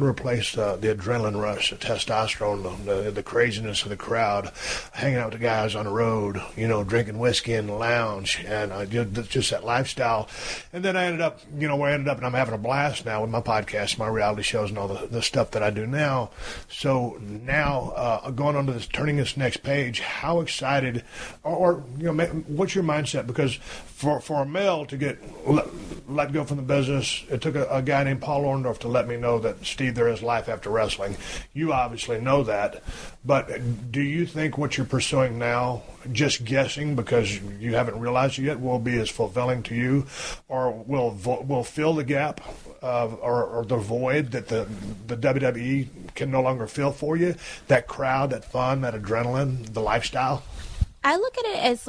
to replace the adrenaline rush, the testosterone, the craziness of the crowd, hanging out with the guys on the road, drinking whiskey in the lounge, and just that lifestyle. And then I ended up, where I ended up, and I'm having a blast now with my podcast, my reality shows, and all the stuff that I do now. So now, going on to this, turning this next page, how excited, or what's your mindset? Because for a male to get let go from the business, it took a guy named Paul Orndorff to let me know that, Steve, there is life after wrestling. You obviously know that, but do you think what you're pursuing now, just guessing because you haven't realized it yet, will be as fulfilling to you, or will fill the gap or the void that the WWE can no longer fill for you? That crowd, that fun, that adrenaline, the lifestyle. I look at it as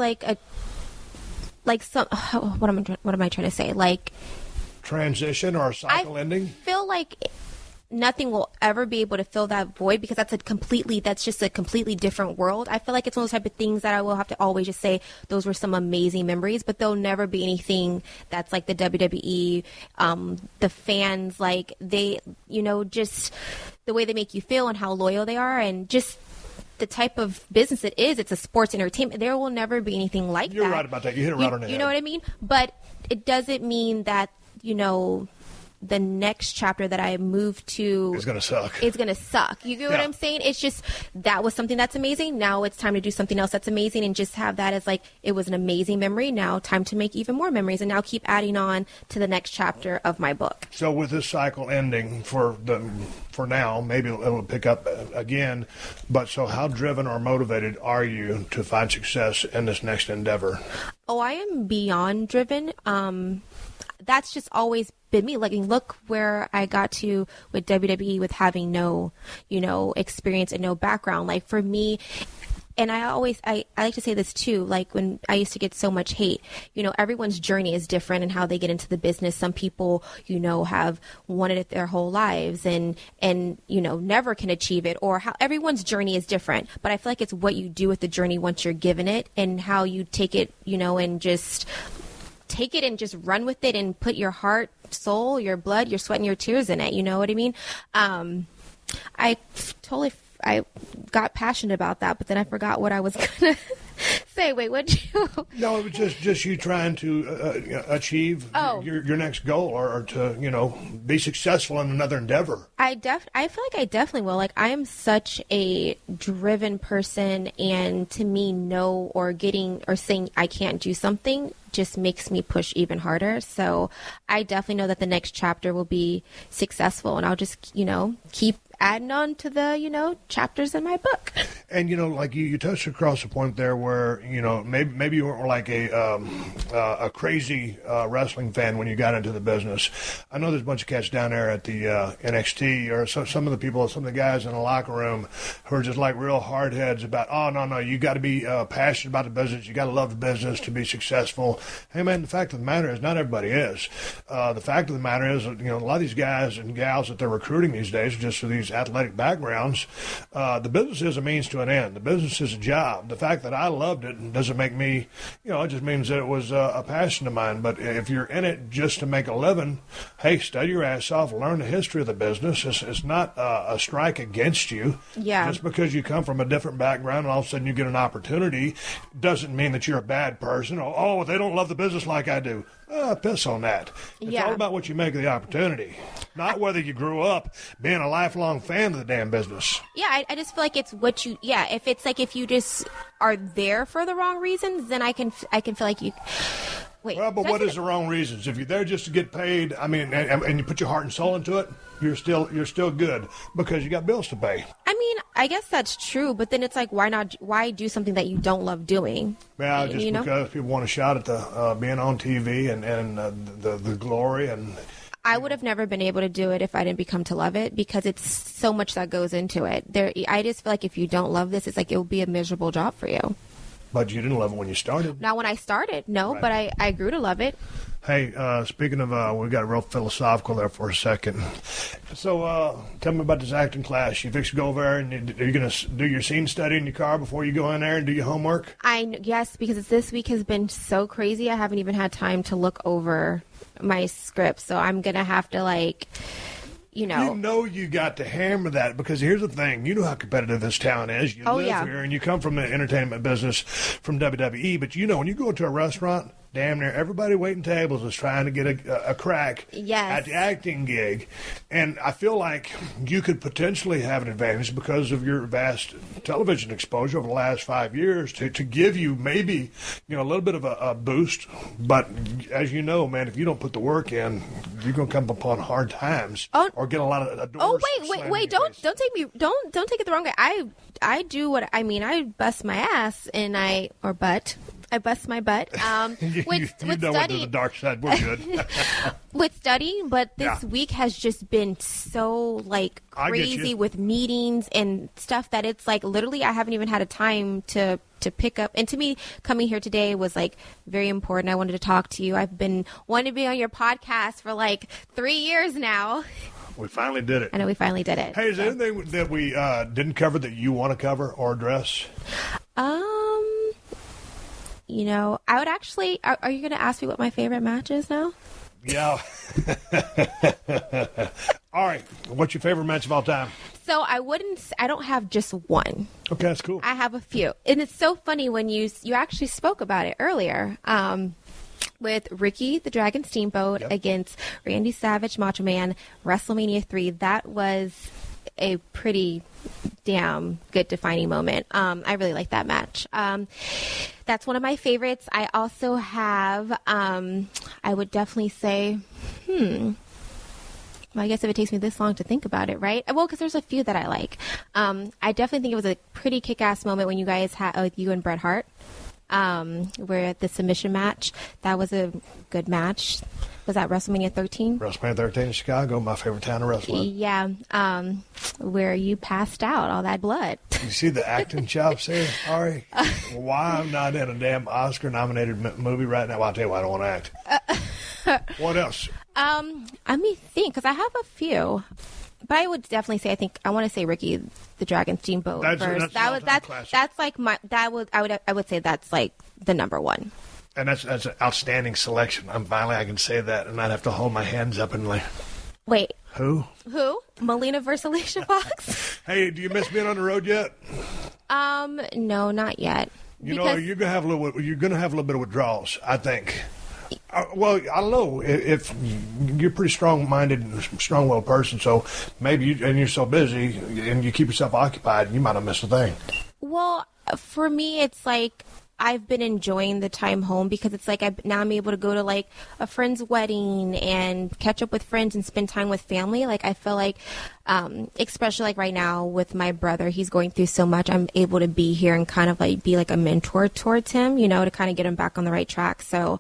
what am I trying to say? Like transition or a cycle ending? I feel like nothing will ever be able to fill that void because that's just a completely different world. I feel like it's one of those type of things that I will have to always just say those were some amazing memories, but there'll never be anything that's like the WWE, the fans, like they, just the way they make you feel and how loyal they are and just the type of business it is. It's a sports entertainment. There will never be anything like that. You're right about that. You hit it right on the head. You know what I mean? But it doesn't mean that, the next chapter that I moved to is going to suck. It's going to suck. You get what I'm saying? It's just, that was something that's amazing. Now it's time to do something else that's amazing and just have that as like, it was an amazing memory. Now time to make even more memories and now keep adding on to the next chapter of my book. So with this cycle ending for now, maybe it'll pick up again. But so how driven or motivated are you to find success in this next endeavor? Oh, I am beyond driven. That's just always been me. Like, look where I got to with WWE with having no, experience and no background. Like for me, and I like to say this too, like when I used to get so much hate, everyone's journey is different in how they get into the business. Some people, have wanted it their whole lives and never can achieve it, or how everyone's journey is different. But I feel like it's what you do with the journey once you're given it and how you take it, and just take it and just run with it and put your heart, soul, your blood, your sweat, and your tears in it. You know what I mean? I got passionate about that, but then I forgot what I was going to say? Wait, what'd you? No, it was just you trying to achieve your next goal, or to be successful in another endeavor. I feel like I definitely will. Like, I am such a driven person, and to me, no or getting or saying I can't do something just makes me push even harder. So I definitely know that the next chapter will be successful, and I'll just keep adding on to the chapters in my book. And like you touched across a point there where maybe you weren't like a crazy wrestling fan when you got into the business. I know there's a bunch of cats down there at the NXT, or some of the people, some of the guys in the locker room who are just like real hard heads about, oh no, you got to be passionate about the business, you got to love the business to be successful. Hey man, the fact of the matter is not everybody is. The fact of the matter is a lot of these guys and gals that they're recruiting these days are just for these athletic backgrounds. The business is a means to an end. The business is a job. The fact that I loved it doesn't make me, it just means that it was a passion of mine. But if you're in it just to make a living, hey, study your ass off, learn the history of the business. It's not a strike against you. Yeah. Just because you come from a different background and all of a sudden you get an opportunity doesn't mean that you're a bad person. Oh, they don't love the business like I do. Piss on that. It's all about what you make of the opportunity, not whether you grew up being a lifelong fan of the damn business. Yeah, I just feel like it's what you. Yeah, if it's like if you just are there for the wrong reasons, then I can feel like you. Wait. Well, but what is the wrong reasons? If you're there just to get paid, I mean, and you put your heart and soul into it, you're still good because you got bills to pay. I mean, I guess that's true, but then it's like, why do something that you don't love doing? Yeah, just because people want a shot at the being on TV and the glory and. I would have never been able to do it if I didn't become to love it, because it's so much that goes into it. I just feel like if you don't love this, it's like it will be a miserable job for you. But you didn't love it when you started. Not when I started, no, right. But I grew to love it. Hey, speaking of, we got real philosophical there for a second. So tell me about this acting class. You fix to go over there, and are you going to do your scene study in your car before you go in there and do your homework? Yes, because this week has been so crazy. I haven't even had time to look over my script, so I'm going to have to you got to hammer that, because here's the thing. You know how competitive this town is. You live here, and you come from the entertainment business from WWE, but when you go to a restaurant, damn near everybody waiting tables is trying to get a crack at the acting gig. And I feel like you could potentially have an advantage because of your vast television exposure over the last 5 years to give you maybe a little bit of a boost. But as you know, man, if you don't put the work in, you're going to come upon hard times or get a lot of doors. Oh, wait, don't take it the wrong way. I do what I mean. I bust my ass and I bust my butt. With study, the dark side. We're good. With studying, but this week has just been so crazy with meetings and stuff that it's literally I haven't even had a time to pick up. And to me, coming here today was very important. I wanted to talk to you. I've been wanting to be on your podcast for 3 years now. We finally did it. I know we finally did it. Hey, is there anything that we didn't cover that you want to cover or address? I would actually. Are you going to ask me what my favorite match is now? Yeah. All right. What's your favorite match of all time? So I don't have just one. Okay, that's cool. I have a few. And it's so funny when you actually spoke about it earlier. With Ricky the Dragon Steamboat against Randy Savage, Macho Man, WrestleMania 3. That was a pretty damn good defining moment. I really like that match. That's one of my favorites. I also have, I would definitely say, well, I guess if it takes me this long to think about it, right? Well, because there's a few that I like. I definitely think it was a pretty kick-ass moment when you guys had with you and Bret Hart. Where the submission match, that was a good match. Was that WrestleMania 13? WrestleMania 13 in Chicago, my favorite town to wrestle in. Yeah, where you passed out all that blood. You see the acting chops there, Ari? Why I'm not in a damn Oscar-nominated movie right now? Well, I'll tell you why I don't want to act. What else? Let me think, because I have a few. But I would definitely say I want to say Ricky the Dragon Steamboat first. I would say that's the number one. And that's an outstanding selection. I can say that and not have to hold my hands up and Wait. Who? Melina versus Alicia Fox? Hey, do you miss being on the road yet? No, not yet. You know, you're gonna have a little bit of withdrawals, I think. Well, I don't know if you're a pretty strong-minded and strong-willed person, so maybe you're so busy and you keep yourself occupied, you might not miss a thing. Well, for me, it's like I've been enjoying the time home because it's like now I'm able to go to like a friend's wedding and catch up with friends and spend time with family. Like I feel like, especially like right now with my brother, he's going through so much. I'm able to be here and kind of like be like a mentor towards him, you know, to kind of get him back on the right track. So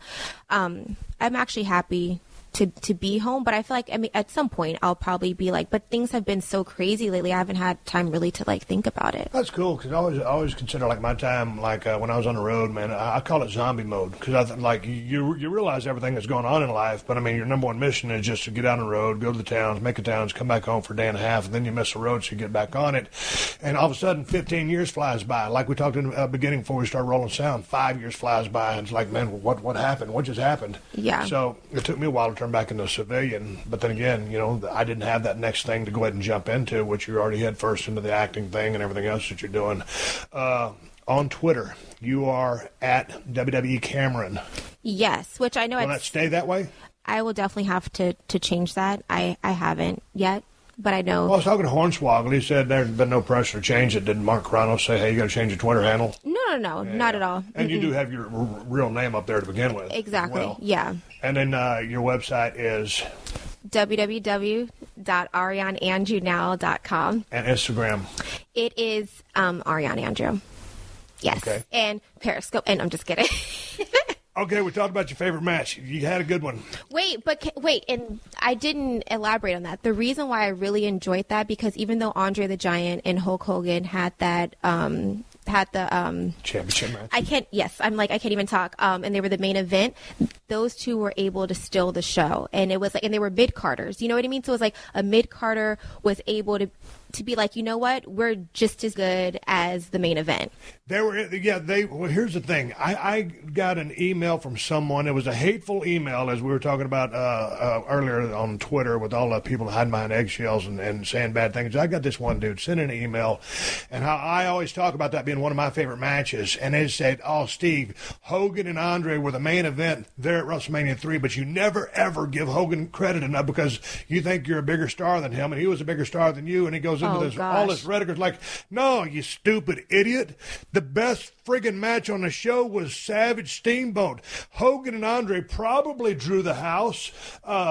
I'm actually happy to be home, but I feel like, I mean, at some point I'll probably be like, but things have been so crazy lately, I haven't had time really to like think about it. That's cool, because I always consider like my time, like when I was on the road, man, I call it zombie mode, because like you realize everything that's going on in life, but I mean, your number one mission is just to get out on the road, go to the towns, make the towns, come back home for a day and a half, and then you miss the road, so you get back on it, and all of a sudden 15 years flies by, like we talked in the beginning before we started rolling sound, 5 years flies by, and it's like, man, what happened? What just happened? Yeah. So it took me a while to turn back into a civilian. But then again, you know, I didn't have that next thing to go ahead and jump into, which you already had first into the acting thing and everything else that you're doing. On Twitter, you are at WWE Cameron. Yes, which I know. Will that stay that way? I will definitely have to change that. I haven't yet, but I know. Well, I was talking to Hornswoggle. He said there's been no pressure to change it. Didn't Mark Crono say, hey, you got to change your Twitter handle? No, not at all. And you do have your real name up there to begin with. Exactly, well. Yeah. And then your website is? www.arianeandrewnow.com. And Instagram? It is Ariane Andrew. Yes. Okay. And Periscope. And I'm just kidding. Okay, we talked about your favorite match. You had a good one. Wait, and I didn't elaborate on that. The reason why I really enjoyed that, because even though Andre the Giant and Hulk Hogan had that championship match. I can't even talk. And they were the main event. Those two were able to steal the show, and it was like, and they were mid-carders. You know what I mean? So it was like a mid-carder was able to be like, you know what, we're just as good as the main event. Well, here's the thing. I got an email from someone. It was a hateful email, as we were talking about earlier on Twitter, with all the people hiding behind eggshells and saying bad things. I got this one dude send an email, and how I always talk about that being one of my favorite matches. And they said, oh, Steve, Hogan and Andre were the main event there at WrestleMania 3, but you never, ever give Hogan credit enough because you think you're a bigger star than him, and he was a bigger star than you. And he goes into all this rhetoric. It's like, no, you stupid idiot. The best friggin' match on the show was Savage Steamboat. Hogan and Andre probably drew the house.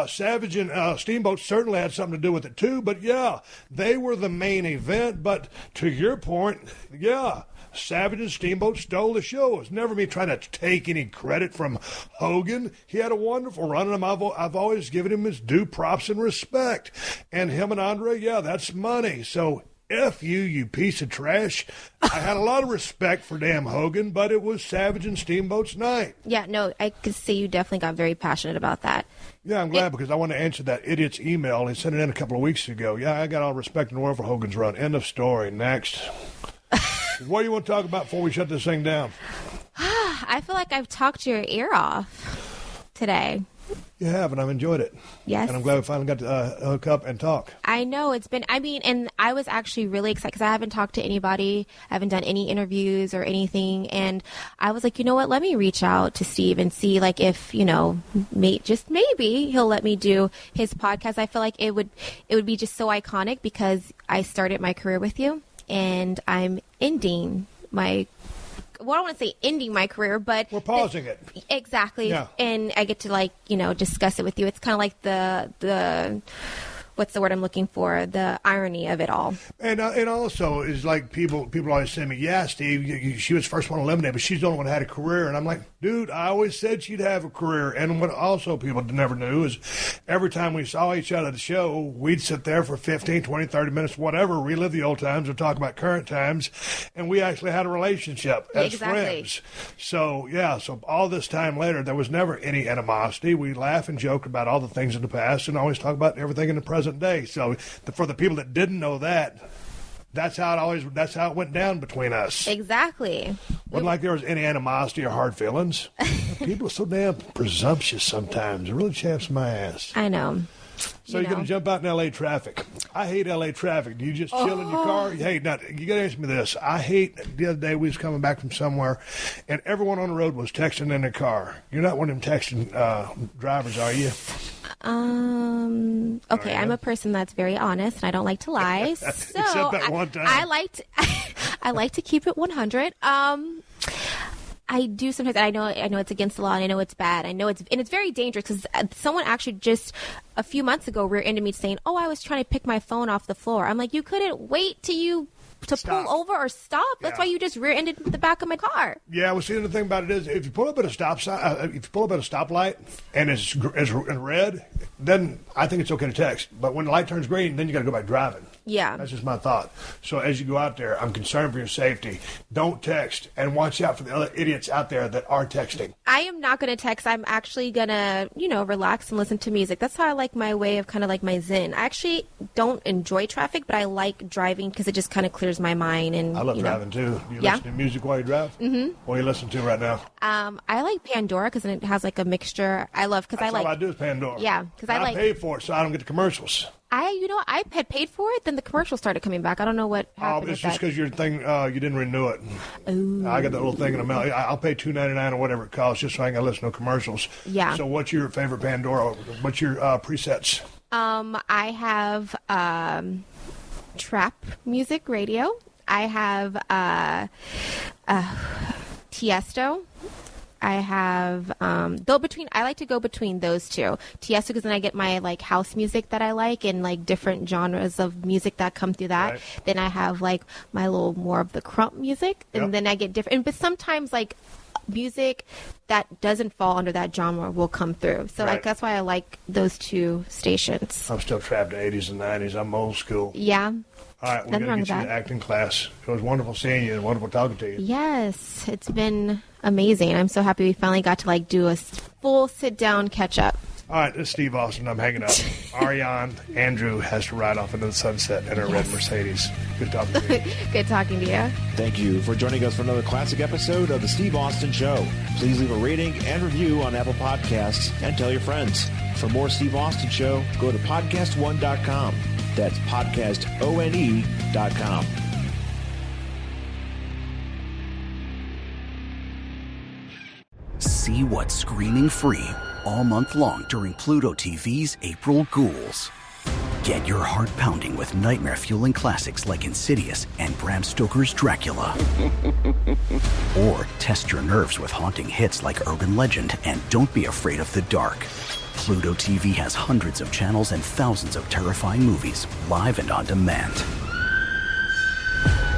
Savage and Steamboat certainly had something to do with it too, but yeah, they were the main event. But to your point, yeah, Savage and Steamboat stole the show. It's never me trying to take any credit from Hogan. He had a wonderful run, and I've always given him his due props and respect. And him and Andre, yeah, that's money. So F you piece of trash. I had a lot of respect for damn Hogan, but it was Savage and Steamboat's night. Yeah, no, I could see you definitely got very passionate about that. Yeah, I'm glad, because I want to answer that idiot's email. He sent it in a couple of weeks ago. Yeah, I got all respect in the world for Hogan's run. End of story. Next. What do you want to talk about before we shut this thing down? I feel like I've talked your ear off today. You have, and I've enjoyed it. Yes. And I'm glad we finally got to hook up and talk. I know. And I was actually really excited because I haven't talked to anybody. I haven't done any interviews or anything. And I was like, you know what? Let me reach out to Steve and see, like, if, you know, just maybe he'll let me do his podcast. I feel like it would be just so iconic because I started my career with you. And I'm ending my, well, I don't want to say ending my career, but we're pausing it. Exactly. Yeah. And I get to, like, you know, discuss it with you. It's kind of like the what's the word I'm looking for? The irony of it all. And also is like people always say to me, yeah, Steve, she was the first one eliminated, but she's the only one that had a career. And I'm like, dude, I always said she'd have a career. And what also people never knew is every time we saw each other at the show, we'd sit there for 15, 20, 30 minutes, whatever, relive the old times or talk about current times. And we actually had a relationship as friends. So, yeah, so all this time later, there was never any animosity. We laugh and joke about all the things in the past and always talk about everything in the present day. So for the people that didn't know that, that's how it went down between us. Exactly. Wasn't like there was any animosity or hard feelings. People are so damn presumptuous sometimes. It really chaps my ass. I know. So you're going to jump out in L.A. traffic. I hate L.A. traffic. Do you just chill in your car? Hey, now, you got to answer me this. I hate, the other day we was coming back from somewhere, and everyone on the road was texting in their car. You're not one of them texting drivers, are you? Okay, I'm a person that's very honest, and I don't like to lie. So Except that one time. I like to keep it 100. I do sometimes. I know it's against the law, and I know it's bad. I know it's very dangerous because someone actually just a few months ago rear-ended me saying, "Oh, I was trying to pick my phone off the floor." I'm like, you couldn't wait to pull over or stop. That's why you just rear-ended the back of my car. Yeah, well, see, the thing about it is, if you pull up at a stoplight and it's red, then I think it's okay to text. But when the light turns green, then you got to go back driving. Yeah. That's just my thought. So as you go out there, I'm concerned for your safety. Don't text, and watch out for the other idiots out there that are texting. I am not going to text. I'm actually going to, relax and listen to music. That's how I like my way of kind of like my zen. I actually don't enjoy traffic, but I like driving because it just kind of clears my mind. And I love driving too. You listen to music while you drive? Mm-hmm. What are you listening to right now? I like Pandora because it has like a mixture. I love because I like. All I do is Pandora. Yeah, because I like. I pay for it, so I don't get the commercials. I had paid for it, then the commercials started coming back. I don't know what happened. It's just because your thing, you didn't renew it. Ooh. I got that little thing in the mail. I'll pay $2.99 or whatever it costs just so I can listen to commercials. Yeah. So what's your favorite Pandora? What's your presets? I have trap music radio. I have Tiesto. I have I like to go between those two. Tiesto, because then I get my like house music that I like and like different genres of music that come through that. Right. Then I have like my little more of the crump music, and then I get different. But sometimes like music that doesn't fall under that genre will come through. So like that's why I like those two stations. I'm still trapped in the 80s and 90s. I'm old school. Yeah. All right, we're going to get you to acting class. It was wonderful seeing you and wonderful talking to you. Yes, it's been amazing. I'm so happy we finally got to like do a full sit-down catch-up. All right, this is Steve Austin. I'm hanging up. Ariane Andrew has to ride off into the sunset in her red Mercedes. Good talking to you. Good talking to you. Thank you for joining us for another classic episode of The Steve Austin Show. Please leave a rating and review on Apple Podcasts and tell your friends. For more Steve Austin Show, go to PodcastOne.com. That's PodcastOne.com. See what's screaming free all month long during Pluto TV's April Ghouls. Get your heart pounding with nightmare-fueling classics like Insidious and Bram Stoker's Dracula. Or test your nerves with haunting hits like Urban Legend and Don't Be Afraid of the Dark. Pluto TV has hundreds of channels and thousands of terrifying movies, live and on demand.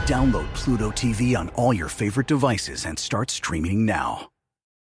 Download Pluto TV on all your favorite devices and start streaming now.